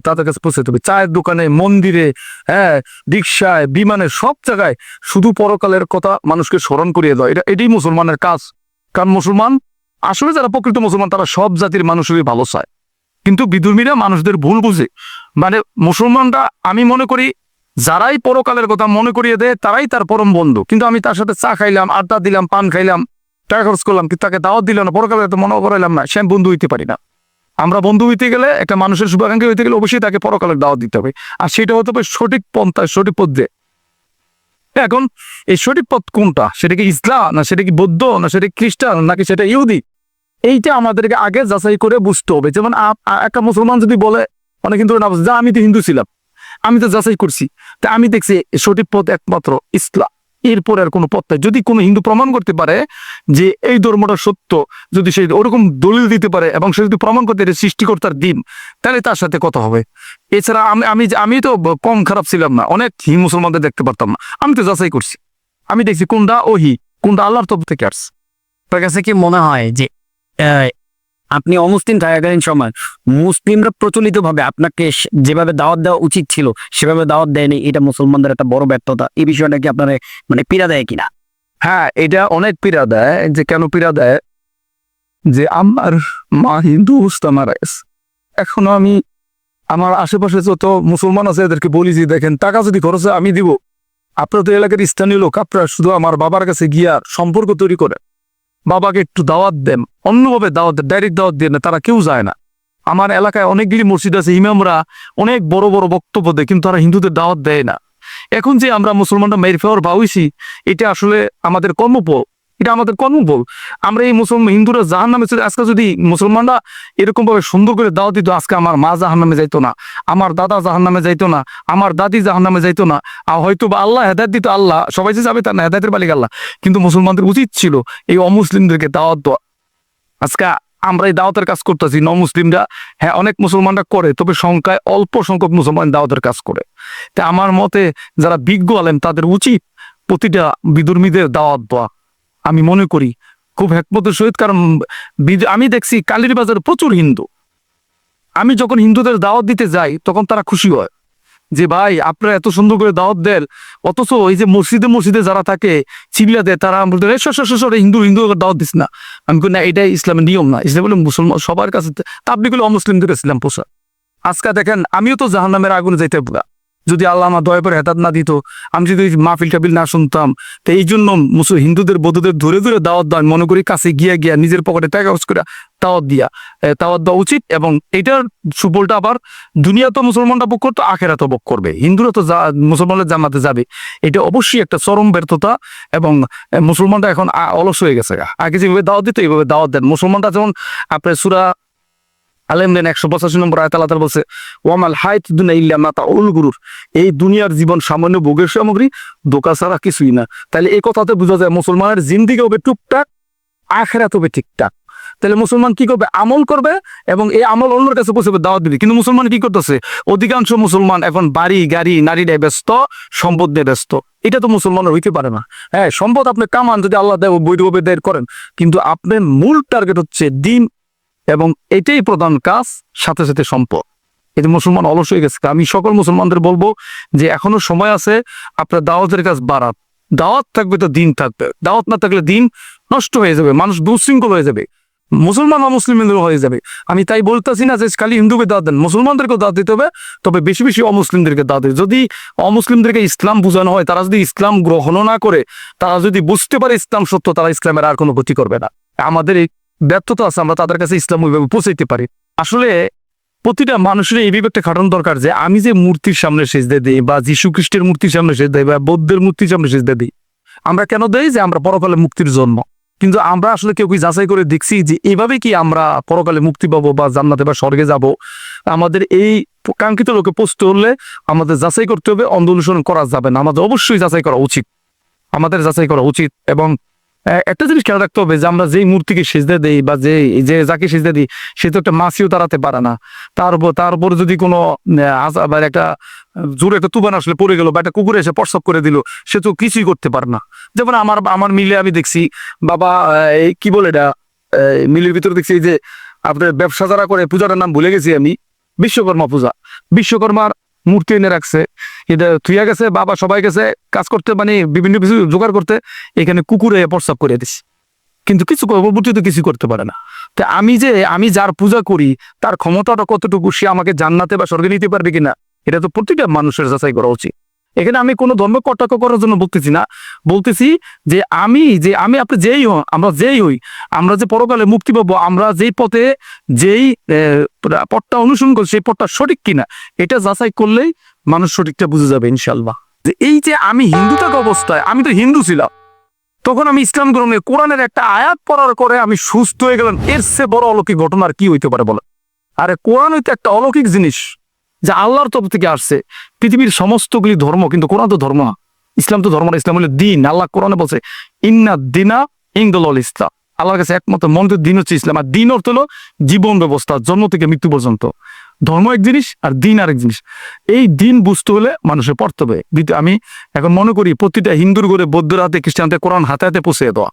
তাদের কাছে পৌঁছাতে হবে। চায়ের দোকানে, মন্দিরে, হ্যাঁ, রিক্সায়, বিমানে, সব জায়গায় শুধু পরকালের কথা মানুষকে স্মরণ করিয়ে দেয়। এটাই মুসলমানের কাজ। কারণ মুসলমান আসলে যারা প্রকৃত মুসলমান তারা সব জাতির মানুষেরই ভালো চায়, কিন্তু বিধর্মীরা মানুষদের ভুল বুঝে। মানে মুসলমানরা, আমি মনে করি যারাই পরকালের কথা মনে করিয়ে দেয় তারাই তার পরম বন্ধু। কিন্তু আমি তার সাথে চা খাইলাম, আড্ডা দিলাম, পান খাইলাম, টাকা খরচ করলাম, কিন্তু তাকে দাওয়াত দিলাম না, পরকালের কথা মনে করাইলাম না, সে আমি বন্ধু হইতে পারি না। আমরা বন্ধু হইতে গেলে, একটা মানুষের শুভাকাঙ্ক্ষী হইতে গেলে অবশ্যই তাকে পরকালের দাওয়াত দিতে হবে। আর সেটা হতে হবে সঠিক পন্থায়, সঠিক পথে। এখন এই সঠিক পথ কোনটা? সেটা কি ইসলাম, না সেটা কি বৌদ্ধ, না সেটা খ্রিস্টান, নাকি সেটা ইহুদি? এইটা আমাদেরকে আগে যাচাই করে বুঝতে হবে। যেমন একটা মুসলমান যদি বলে, অনেক হিন্দু না বলছে, আমি তো হিন্দু ছিলাম, আমি তো যাচাই করছি, তা আমি দেখছি সঠিক পথ একমাত্র ইসলাম, এরপরে আর কোনো পথ নাই। যদি কোনো হিন্দু প্রমাণ করতে পারে যে এই ধর্মটা সত্য, যদি সে ওরকম দলিল দিতে পারে এবং সে যদি প্রমাণ করতে পারে সৃষ্টিকর্তার দিন, তাহলে তার সাথে কথা হবে। এছাড়া আমি তো কম খারাপ ছিলাম না, অনেক হিন্দু মুসলমানদের দেখতে পারতাম না। আমি তো যাচাই করছি, আমি দেখছি কোনটা ওহি, কোনটা আল্লাহর তরফ থেকে আসছে। আপনার কাছে কি মনে হয় যে আপনি অমুসলিম থাকাকালীন সময় মুসলিমরা প্রচলিত ভাবে আপনাকে যেভাবে দাওয়াত দেওয়া উচিত ছিল সেভাবে দাওয়াত দেয়নি, এটা মুসলমানদের একটা বড় ব্যর্থতা? এই বিষয়টা কি আপনার মানে পীড়া দেয় কিনা? হ্যাঁ, এটা অনেক পীড়া দেয়। যে কেন পীড়া দেয়? যে আমার মা হিন্দু মারা গেছে, এখনো আমি আমার আশেপাশে যত মুসলমান আছে এদেরকে বলি যে দেখেন, টাকা যদি খরচ হয় আমি দিব, আপনার তো এলাকার স্থানীয় লোক, আপনারা শুধু আমার বাবার কাছে গিয়া সম্পর্ক তৈরি করেন, বাবাকে একটু দাওয়াত দেন, অন্যভাবে দাওয়াত দেন, ডাইরেক্ট দাওয়াত দিয়ে না, তারা কেউ যায় না। আমার এলাকায় অনেকগুলি মসজিদ আছে, ইমামরা অনেক বড় বড় বক্তব্য দেয়, কিন্তু তারা হিন্দুদের দাওয়াত দেয় না। এখন যে আমরা মুসলমানরা মেরে ফেওয়ার ভাবছি, এটা আসলে আমাদের কর্মফল, এটা আমাদের কর্মফল। আমরা এই মুসলমান হিন্দুরা জাহান্নামে চলে, আজকে যদি মুসলমানরা এরকম ভাবে সুন্দর করে দাওয়াত দিত, আজকে আমার মা জাহান্নামে যাইতো না, আমার দাদা জাহান্নামে যাইতো না, আমার দাদি জাহান্নামে যাইতো না। আর হয়তো বা আল্লাহ হেদায়েত দিত, আল্লাহ সবাই যে যাবে তার না, হেদায়েতের মালিক আল্লাহ। কিন্তু মুসলমানদের উচিত ছিল এই অমুসলিমদেরকে দাওয়াত দেওয়া। আজকে আমরা এই দাওয়াতের কাজ করতেছি, মুসলিমরা, হ্যাঁ অনেক মুসলমানরা করে, তবে সংখ্যায় অল্প সংখ্যক মুসলমান দাওয়াতের কাজ করে। তা আমার মতে যারা বিজ্ঞ আলেম তাদের উচিত প্রতিটা বিধর্মীদের দাওয়াত দেওয়া, আমি মনে করি খুব হেকমতের সহিত। কারণ আমি দেখছি কালীর বাজারে প্রচুর হিন্দু, আমি যখন হিন্দুদের দাওয়াত দিতে যাই তখন তারা খুশি হয় যে ভাই আপনারা এত সুন্দর করে দাওয়াত দেন, অথচ ওই যে মসজিদে মসজিদে যারা থাকে চিল্লা দেয়, তারা হিন্দু দাওয়াত দিস না। আমি না, এটাই ইসলামের নিয়ম না। ইসলাম বলে মুসলমান সবার কাছে, তাবলিগুলো অমুসলিমদের ইসলাম পোষা। আজকে দেখেন, আমিও তো জাহান্নামের আগুনে যাইতে পারা, যদি আল্লাহ আমার দয়া করে হেদাত না দিত, আমি যদি মাহফিল টাফিল না শুনতাম। তো এই জন্য হিন্দুদের বৌদ্ধদের ধরে ধরে দাওয়াত দেওয়া, মনে করি কাছে গিয়া গিয়া নিজের পকেটে টাকা খরচ করে দাওয়াত দেওয়া উচিত। এবং এটার সুফলটা আবার দুনিয়া তো মুসলমানরা ভোগ করতো, আখেরা তো ভোগ করবে। হিন্দুরা তো মুসলমানের জামাতে যাবে, এটা অবশ্যই একটা চরম ব্যর্থতা। এবং মুসলমানরা এখন অলস হয়ে গেছে, আগে যেভাবে দাওয়াত দিত এইভাবে দাওয়াত দেন। মুসলমানরা যেমন আপনার সূরা আলেমদেন 185 নম্বর আয়াত আল্লাহ তাআলা বলছে ওয়ামাল হায়াতুদ দুনিয়া ইল্লা মাতাউল গুরুর, এই দুনিয়ার জীবন সামান্য ভোগের সামগ্রী, ধোঁকা ছাড়া কিছুই না। তাহলে এই কথাতে বোঝা যায় মুসলমানের জিন্দিগি হবে টুকটাক, আখিরাত হবে ঠিকঠাক। তাহলে মুসলমান কি করবে? আমল করবে এবং এই আমল অন্যের কাছে পৌঁছাবে, দাওয়াত দিবে। কিন্তু মুসলমান কি করতেছে? অধিকাংশ মুসলমান এখন বাড়ি গাড়ি নারী নিয়ে ব্যস্ত, সম্পদ নিয়ে ব্যস্ত। এটা তো মুসলমানের হইতে পারে না। হ্যাঁ, সম্পদ আপনি কামান, যদি আল্লাহ দেয় বৈধভাবে দেয় করেন, কিন্তু আপনার মূল টার্গেট হচ্ছে দিন, এবং এটাই প্রধান কাজ, সাথে সাথে সম্পদ। এতে মুসলমান অলস হয়ে গেছে। আমি সকল মুসলমানদের বলবো যে এখনো সময় আছে, আপনার দাওয়াতের কাজ বাড়ান। দাওয়াত থাকবে তো দিন থাকবে, দাওয়াত না থাকলে দিন নষ্ট হয়ে যাবে, মানুষ দুশৃঙ্খল হয়ে যাবে, মুসলমান অমুসলিমদের হয়ে যাবে। আমি তাই বলতেছি না যে খালি হিন্দুকে দাওয়াত দেন, মুসলমানদেরকেও দাওয়াত দিতে হবে, তবে বেশি বেশি অমুসলিমদেরকে দাওয়াত দিতে। যদি অমুসলিমদেরকে ইসলাম বোঝানো হয়, তারা যদি ইসলাম গ্রহণ না করে, তারা যদি বুঝতে পারে ইসলাম সত্য, তারা ইসলামের আর কোনো ক্ষতি করবে না। আমাদের এই ব্যর্থতা আছে, আমরা তাদের কাছে ইসলাম ওইভাবে পৌঁছাইতে পারি। আসলে প্রতিটা মানুষের এই বিবেকটা খাটানো দরকার যে আমি যে মূর্তির সামনে সেজদা দিই, বা যীশু খ্রিস্টের মূর্তির সামনে সেজদা দিই, বা বৌদ্ধের মূর্তির সামনে সেজদা দিই, আমরা কেন দেই? যে আমরা পরকালে মুক্তির জন্য। কিন্তু আমরা আসলে কেউ কি যাচাই করে দেখছি যে এভাবে কি আমরা পরকালে মুক্তি পাবো বা জান্নাতে বা স্বর্গে যাব? আমাদের এই কাঙ্ক্ষিত লোকে পৌঁছতে হলে আমাদের যাচাই করতে হবে, অন্ধ অনুসরণ করা যাবে না। আমাদের অবশ্যই যাচাই করা উচিত, আমাদের যাচাই করা উচিত। এবং একটা জিনিস খেয়াল রাখতে হবে যে আমরা যেই মূর্তিকে সেজদা দেই বা যে যাকে সেজদা দিই, সে তো একটা মাছিও তাড়াতে পারে না। তারপর যদি কোনো একটা জোরে একটা তুফান আসলে পড়ে গেল, বা একটা কুকুরে এসে প্রস্রাব করে দিল, সে তো কিছুই করতে পারে না। যেমন আমার মিলে আমি দেখছি, বাবা এই কি বলে এটা, মিলের ভিতরে দেখছি যে আপনার ব্যবসা যারা করে, পূজাটার নাম ভুলে গেছি আমি, বিশ্বকর্মা পূজা, বিশ্বকর্মার মূর্তি এনে রাখছে, এটা থুইয়া গেছে, বাবা সবাই গেছে কাজ করতে, মানে বিভিন্ন কিছু জোগাড় করতে, এখানে কুকুরে প্রস্রাব করে দিচ্ছে, কিন্তু কিছু মূর্তি তো কিছু করতে পারে না। তা আমি যার পূজা করি, তার ক্ষমতাটা কতটুকু, সে আমাকে জান্নাতে বা স্বর্গে নিতে পারবে কিনা, এটা তো প্রতিটা মানুষের যাচাই করা উচিত। এখানে আমি কোনো ধর্ম কটাক্ষ করার জন্য বলতেছি না, বলতেছি যে আমি আপনি যেই হই, আমরা যেই হই, আমরা যে পরকালে মুক্তি পাবো, আমরা যেই পথে যেই পথটা অনুসরণ করি, সেই পথটা সঠিক কিনা, এটা যাচাই করলেই মানুষ সঠিকটা বুঝে যাবে ইনশাল্লাহ। যে এই যে আমি হিন্দু থাকা অবস্থায়, আমি তো হিন্দু ছিলাম, তখন আমি ইসলাম গ্রহণে কোরআনের একটা আয়াত পড়ার করে আমি সুস্থ হয়ে গেলাম, এর চেয়ে বড় অলৌকিক ঘটনা আর কি হইতে পারে বলে? আরে কোরআন হইতে একটা অলৌকিক জিনিস, যা আল্লাহর তরফ থেকে আসছে। পৃথিবীর সমস্তগুলি ধর্ম, কিন্তু কোরআন তো ধর্ম না, ইসলাম তো ধর্ম না, ইসলাম হলো দিন। আল্লাহ কোরআনে বলছে ইন্না দিনা ইনদাল ইসলাম, আল্লাহর কাছে একমাত্র মন্ত্রের দিন হচ্ছে ইসলাম। আর দিন অর্থ হলো জীবন ব্যবস্থা, জন্ম থেকে মৃত্যু পর্যন্ত। ধর্ম এক জিনিস আর দিন আরেক জিনিস। এই দিন বুঝতে হলে মানুষের পড়তে হবে। আমি এখন মনে করি প্রতিটা হিন্দুর ঘরে, বৌদ্ধর হাতে, খ্রিস্টানদের কোরআন হাতে হাতে পৌঁছে দেওয়া,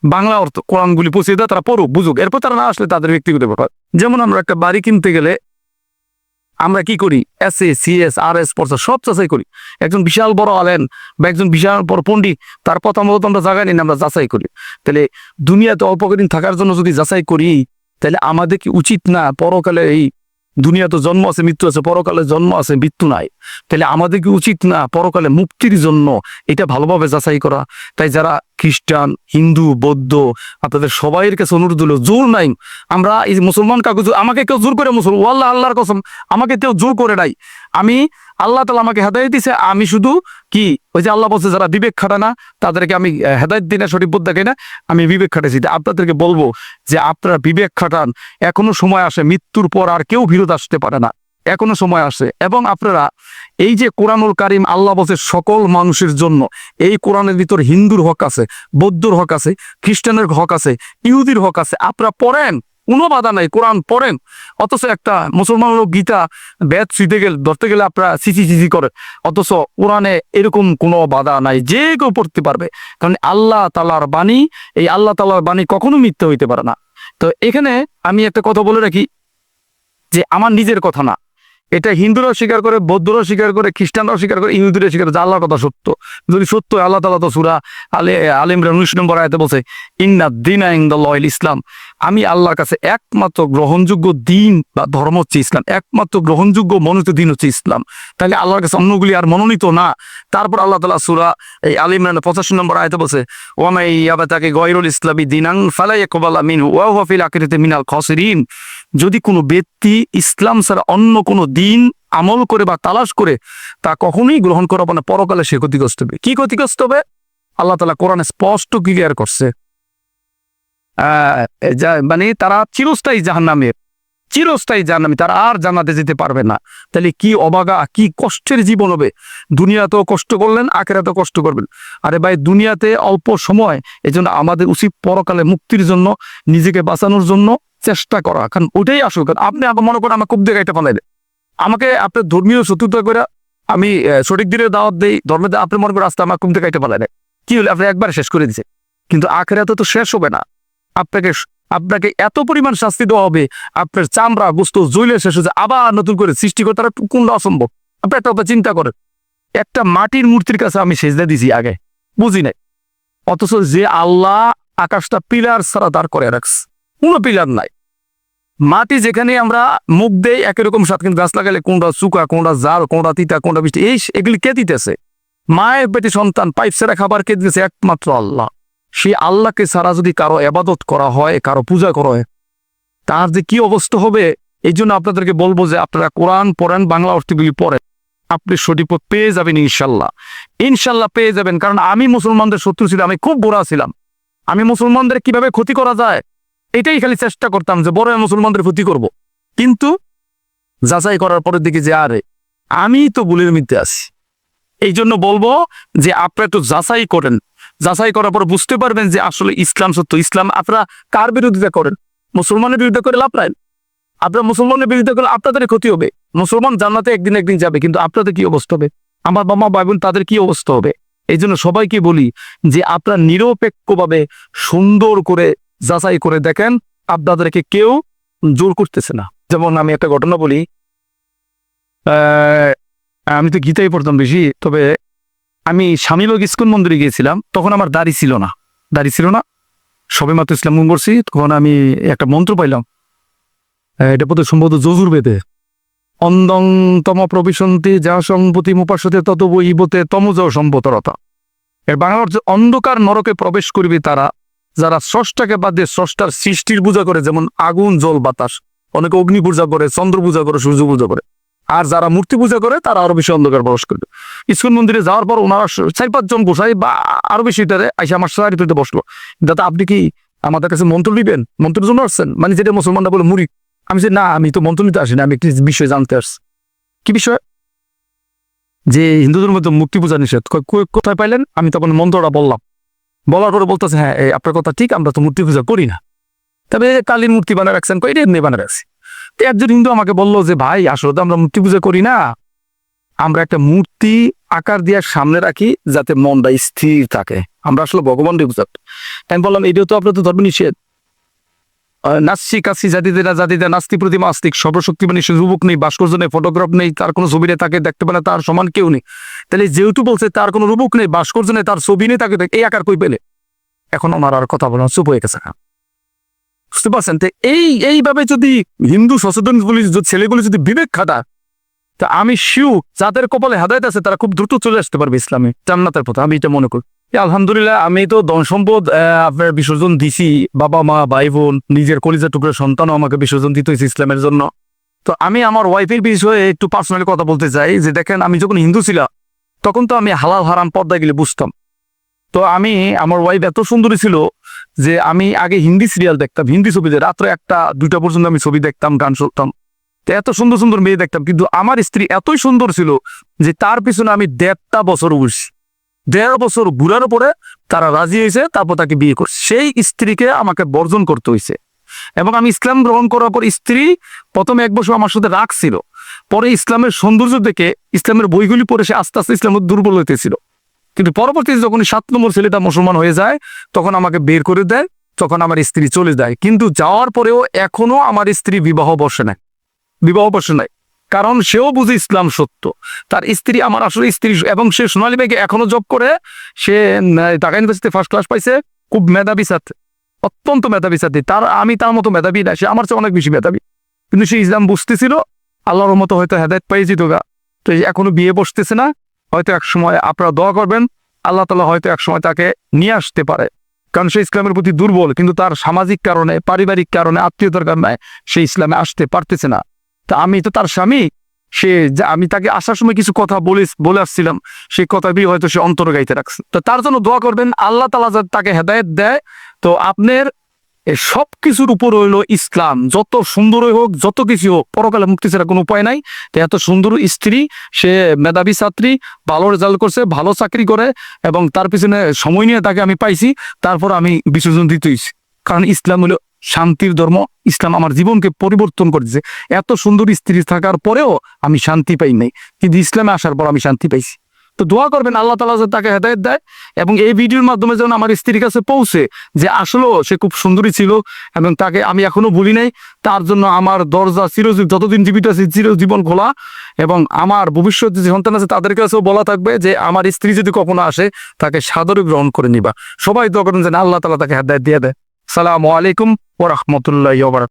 বাংলা অর্থ কোরআনগুলি পৌঁছে দেওয়া, তারা পড়ুক বুঝুক, এরপর তারা না আসলে তাদের ব্যক্তিগত ব্যাপার। যেমন আমরা একটা বাড়ি কিনতে গেলে আমরা কি করি? এসএ, সিএস, আরএস পড়া সব যাচাই করি। একজন বিশাল বড় আলেম বা একজন বিশাল বড় পণ্ডিত, তার কথা মতো আমরা জায়গায় নিয়ে আমরা যাচাই করি। তাহলে দুনিয়াতে অল্প দিন থাকার জন্য যদি যাচাই করি, তাহলে আমাদের কি উচিত না পরকালে, এই দুনিয়া তো জন্ম আছে মৃত্যু আছে, পরকালে জন্ম আছে মৃত্যু নাই, তাহলে আমাদের কি উচিত না পরকালে মুক্তির জন্য এটা ভালোভাবে যাচাই করা? তাই যারা খ্রিস্টান, হিন্দু, বৌদ্ধ, আপনাদের সবাইয়ের কাছে অনুরোধ হলো, জোর নাই। আমরা এই মুসলমান কাগজ, আমাকে কেউ জোর করে মুসলমান, আল্লাহর কসম, আমাকে কেউ জোর করে নাই। আমি আল্লাহ তাআলা আমাকে হেদায়েত দিছে, আমি শুধু কি ওই যে আল্লাহ বলছে যারা বিবেক খাটায় না তাদেরকে আমি হেদায়েত দিই না, সঠিক পথ দেখাই না, আমি বিবেক খাটাইছি। আপনাদেরকে বলবো যে আপনারা বিবেক খাটান, এখনো সময় আসে, মৃত্যুর পর আর কেউ ফিরত আসতে পারে না, এখনো সময় আসে। এবং আপনারা এই যে কোরআনুল কারীম আল্লাহ বলছে সকল মানুষের জন্য, এই কোরআনের ভিতর হিন্দুর হক আছে, বৌদ্ধর হক আছে, খ্রিস্টানের হক আছে, ইহুদির হক আছে। আপনারা পড়েন, কোনো বাধা নাই, কোরআন পড়েন। অথচ একটা মুসলমান লোক গীতা বেদ ছুঁতে গেলে, ধরতে গেলে আপনারা সিসি করেন, অথচ কোরআনে এরকম কোনো বাধা নাই, যে কেউ পড়তে পারবে। কারণ আল্লাহ তাআলার বাণী, এই আল্লাহ তাআলার বাণী কখনো মিথ্যা হইতে পারে না। তো এখানে আমি একটা কথা বলে রাখি, যে আমার নিজের কথা না, এটা হিন্দুরাও স্বীকার করে, বৌদ্ধরাও স্বীকার করে, খ্রিস্টানরাও স্বীকার করে, ইহুদিরাও স্বীকার করে যে আল্লাহর কথা সত্য। যদি সত্য হয়, আল্লাহ তাআলা তো সূরা আলে ইমরান 19 নম্বর আয়াতে বলছে ইন্না দীনা ইনদাল্লাহিল ইসলাম, আমি আল্লাহর কাছে একমাত্র গ্রহণযোগ্য দিন বা ধর্ম হচ্ছে ইসলাম, একমাত্র গ্রহণযোগ্য মনোনীত দিন হচ্ছে ইসলাম। তাহলে আল্লাহর কাছে অন্যগুলি আর মনোনীত না। তারপর আল্লাহ তাআলা সূরা আলে ইমরান 85 নম্বর আয়াতে বলছে ওয়া মা ইয়াবতাগি গায়রুল ইসলামি দীনান ফালা ইয়াকবালা মিনহু ওয়া হুয়া ফিল আখিরাতি মিনাল খাসিরিন। যদি কোনো ব্যক্তি ইসলাম ছাড়া অন্য কোনো দিন আমল করে বা তালাশ করে, তা কখনোই গ্রহণ করা হবে না, পরকালে সে ক্ষতিগ্রস্ত হবে। কি ক্ষতিগ্রস্ত হবে? আল্লাহ তাআলা কোরআনে স্পষ্ট ক্লিয়ার করছে, মানে তারা চিরস্থায়ী জাহান্নামের। চিরস্থায়ী জাহান্নামী, তারা আর জান্নাতে যেতে পারবে না। তাহলে কি অবাগা, কি কষ্টের জীবন হবে। দুনিয়াতেও কষ্ট করলেন, আখেরাতেও কষ্ট করবেন। আরে ভাই, দুনিয়াতে অল্প সময়, এই জন্য আমাদের উচিত পরকালে মুক্তির জন্য, নিজেকে বাঁচানোর জন্য চেষ্টা করা। কারণ ওইটাই আসল। কারণ আপনি আবার মনে করেন আমার খুব দেখাইতে পারলেন, আমাকে আপনার ধর্মীয় শত্রুতা করে আমি সঠিক দিনের দাওয়াত দেই, ধর্মে আপনি মনে করেন রাস্তা আমার খুব দেখাইতে পারলেন, কি হলে আপনি একবার শেষ করে দিচ্ছে। কিন্তু আখেরাতে তো শেষ হবে না। আপনাকে এত পরিমাণ শাস্তি দেওয়া হবে, আপনার চামড়া গোস্ত জ্বলে শেষ হচ্ছে, আবার নতুন করে সৃষ্টিকর্তারা কোনটা অসম্ভব। আপনি একটা কথা চিন্তা করেন, একটা মাটির মূর্তির কাছে আমি সেজদা দিছি আগে, বুঝি নাই, অথচ যে আল্লাহ আকাশটা পিলার ছাড়া দাঁড় করে রাখছে, কোনো পিলার নাই। মাটি যেখানে আমরা মুখ দেই একই রকম স্বাদ, কিন্তু গাছ লাগালে কোনটা চুকা, কোনটা জাল, কোনটা তিতা, কোনটা মিষ্টি, এগুলি কে দিতেছে? মায়ের পেটে সন্তান পাইপ সেরা খাবার কে দিতেছে? একমাত্র আল্লাহ। সেই আল্লাহকে ছাড়া যদি কারো আবাদত করা হয়, কারো পূজা করা হয়, তার যে কি অবস্থা হবে। এই জন্য আপনাদেরকে বলবো যে আপনারা কোরআন পড়েন, বাংলা অর্থগুলি পড়েন, আপনি সঠিক পথ পেয়ে যাবেন ইনশাল্লাহ। ইনশাল্লাহ পেয়ে যাবেন। কারণ আমি মুসলমানদের শত্রু ছিলাম, আমি খুব বুড়া ছিলাম। আমি মুসলমানদের কিভাবে ক্ষতি করা যায় এটাই খালি চেষ্টা করতাম, যে বড় মুসলমানদের ক্ষতি করব। কিন্তু যাচাই করার পরের দিকে যে আরে আমি তো ভুলের মধ্যে আছি। এই জন্য বলবো যে আপনারা একটু যাচাই করেন। যাচাই করার পর বুঝতে পারবেন যে আসলে ইসলাম সত্য। ইসলাম আপনারা কার বিরোধিতা করেন? মুসলমানের বিরুদ্ধে করে লাভ নাই। আপনারা মুসলমানের বিরুদ্ধে করলে আপনাদের ক্ষতি হবে। মুসলমান জান্নাতে একদিন একদিন যাবে, কিন্তু আপনাদের কি অবস্থা হবে? আমার বাবা ভাই বোন তাদের কি অবস্থা হবে? এই জন্য সবাইকে বলি যে আপনারা নিরপেক্ষভাবে সুন্দর করে যাচাই করে দেখেন, আপনাদেরকে কেউ জোর করতেছে না। যেমন আমি একটা ঘটনা বলি, আমি তো গীতাই পড়তাম বেশি, তবে আমি স্বামীবাগ ইস্কন মন্দিরে গিয়েছিলাম, তখন আমার দাড়ি ছিল না, সবে মাত্র ইসলাম গ্রহণ করছি। তখন আমি একটা মন্ত্র পাইলাম, এটা বোধ সম্ভবত যজুর্বেদে, অন্দং তম প্রবিশন্তি যা সম্পতি মুপাসতে তত বইবতে তমজ সম্পতরতা। এর বাংলা অর্থ অন্ধকার নরকে প্রবেশ করবে তারা যারা স্রষ্টাকে বাদ দিয়ে স্রষ্টার সৃষ্টির পূজা করে, যেমন আগুন জল বাতাস, অনেকে অগ্নি পূজা করে, চন্দ্র পূজা করে, সূর্য পূজা করে। আর যারা মূর্তি পূজা করে তারা আরো বেশি অন্ধকার প্রবেশ করবে। ইস্কন মন্দিরে যাওয়ার পর ওনারা 4-5 জন গোসাই বা আরো বেশি আইসা আমার সারিতে বসলো, দাদা আপনি কি আমাদের কাছে মন্ত্র নিবেন? মন্ত্রের জন্য আসছেন? মানে যেটা মুসলমানরা বলে মুড়ি। আমি যে না, আমি তো মন্ত্র নিতে আসি না, আমি একটি বিষয় জানতে আসছি। কি বিষয়? যে হিন্দুদের মধ্যে মূর্তি পূজা নিষেধ। কোথায় পাইলেন? আমি তখন মন্ত্রটা বললাম, বলার পরে বলতেছে হ্যাঁ আপনার কথা ঠিক, আমরা তো মূর্তি পূজা করি না, তবে কালীর মূর্তি বানায় রাখছেন, এটা এমনি বানায় রাখছি। তো একজন হিন্দু আমাকে বললো যে ভাই আসলে তো আমরা মূর্তি পূজা করি না, আমরা একটা মূর্তি আকার দিয়ে সামনে রাখি যাতে মনটা স্থির থাকে, আমরা আসলে ভগবানকে পূজা করি। আমি বললাম এটাও তো আপনার তো ধর্ম নিষেধ। নাস্তিক কাশি জাতিতে নাস্তি প্রতিমা আস্তিক, সর্বশক্তিমানী রূপক নেই, ভাস্কর্য নেই, ফটোগ্রাফ নেই, তার কোনো ছবি নেই, তাকে দেখতে পারে তার সমান কেউ নেই। তাহলে যেহেতু বলছে তার কোনো রূপক নেই, ভাস্কর্য নেই, তার ছবি নেই, তাকে এই আকার কই পেলে? এখন আমার আর কথা বলা চুপ হয়ে গেছে। বুঝতে পারছেন? তো এইভাবে যদি হিন্দু সচেতন ছেলেগুলি যদি বিবেক খাটা, তা আমি শিউ যাদের কপালে হেদায়েত আছে তারা খুব দ্রুত চলে আসতে পারবে ইসলামে, জান্নাতের পথে। আমি এটা মনে করি। আলহামদুলিল্লাহ আমি তো ধন সম্পদ আপনার বিসর্জন দিছি, বাবা মা ভাই বোন নিজের কলিজা টুকরো সন্তানও আমাকে বিসর্জন দিতে হয়েছে ইসলামের জন্য। তো আমি আমার ওয়াইফের বিষয়ে একটু পার্সোনালি কথা বলতে চাই যে দেখেন, আমি যখন হিন্দু ছিলাম তখন তো আমি হালাল হারাম পর্দায় গেলে বুঝতাম। তো আমার ওয়াইফ এত সুন্দরী ছিল যে আমি আগে হিন্দি সিরিয়াল দেখতাম, হিন্দি ছবিতে রাত্রে 1-2টা পর্যন্ত আমি ছবি দেখতাম, গান শুনতাম। তো এত সুন্দর সুন্দর মেয়ে দেখতাম, কিন্তু আমার স্ত্রী এতই সুন্দর ছিল যে তার পিছনে আমি 1.5 বছর বসছি। 1.5 বছর ঘুরার পরে তারা রাজি হয়েছে, তারপর তাকে বিয়ে করছে। সেই স্ত্রীকে আমাকে বর্জন করতে হয়েছে। এবং আমি ইসলাম গ্রহণ করার পর স্ত্রী প্রথমে 1 বছর আমার সাথে রাখছিল, পরে ইসলামের সৌন্দর্য দেখে ইসলামের বইগুলি পড়ে সে আস্তে আস্তে ইসলামের দুর্বল হইতেছিল। কিন্তু পরবর্তীতে যখন 7 নম্বর ছেলেটা মুসলমান হয়ে যায় তখন আমাকে বের করে দেয়, তখন আমার স্ত্রী চলে যায়। কিন্তু যাওয়ার পরেও এখনো আমার স্ত্রী বিবাহ বসে নাই, কারণ সেও বুঝে ইসলাম সত্য। তার স্ত্রী আমার আসলে স্ত্রী, এবং সে সোনালী ব্যাগে এখনো জব করে। সে ঢাকা ইউনিভার্সিটি ফার্স্ট ক্লাস পাইছে, খুব মেধাবী ছাত্রী, অত্যন্ত মেধাবী ছাত্রী। আমি তার মতো মেধাবী না, সে আমার চেয়ে অনেক বেশি মেধাবী। কিন্তু সে ইসলাম বুঝতেছিল, আল্লাহর মতো হয়তো হেদায়েত পাই যেত গা। তো এখনো বিয়ে বসতেছে না, হয়তো এক সময় আপনারা দোয়া করবেন, আল্লাহ তাআলা হয়তো এক সময় তাকে নিয়ে আসতে পারে। কারণ সে ইসলামের প্রতি দুর্বল, কিন্তু তার সামাজিক কারণে, পারিবারিক কারণে, আত্মীয়তার কারণে সে ইসলামে আসতে পারতেছে না। তা আমি তো তার স্বামী, আমি তাকে আসার সময় কিছু কথা বলে আসছিলাম, সেই কথাগুলি হয়তো সে অন্তরে গাইতে রাখছে। তো তার জন্য দোয়া করবেন, আল্লাহ তাআলা যাতে তাকে হেদায়েত দেয়। তো আপনার এই সব কিছুর উপর হইলো ইসলাম। যত সুন্দরই হোক, যত কিছু হোক, পরকালে মুক্তি ছাড়া কোনো উপায় নাই। তো এত সুন্দর স্ত্রী, সে মেধাবী ছাত্রী, ভালো রেজাল্ট করছে, ভালো চাকরি করে, এবং তার পিছনে সময় নিয়ে তাকে আমি পাইছি। তারপর আমি বিসর্জন দিতে হইছি, কারণ ইসলাম হলো শান্তির ধর্ম। ইসলাম আমার জীবনকে পরিবর্তন করেছে। এত সুন্দর স্ত্রী থাকার পরেও আমি শান্তি পাই নাই, কিন্তু ইসলামে আসার পর আমি শান্তি পাইছি। তো দোয়া করবেন আল্লাহ তাআলা যেন তাকে হেদায়েত দেয়, এবং এই ভিডিওর মাধ্যমে যেন আমার স্ত্রীর কাছে পৌঁছে যে আসলেও সে খুব সুন্দরী ছিল, এবং তাকে আমি এখনো ভুলি নাই। তার জন্য আমার দরজা চিরজীবন, যতদিন জীবিত আছি, চিরজীবন খোলা। এবং আমার ভবিষ্যৎ যে সন্তান আছে তাদের কাছেও বলা থাকবে যে আমার স্ত্রী যদি কখনো আসে, তাকে সাদরে গ্রহণ করে নিবা। সবাই দোয়া করেন যেন আল্লাহ তাআলা তাকে হেদায়েত দিয়ে দেয়। সালামু আলাইকুম ওয়া রাহমাতুল্লাহি ওয়া বারাকাতুহু।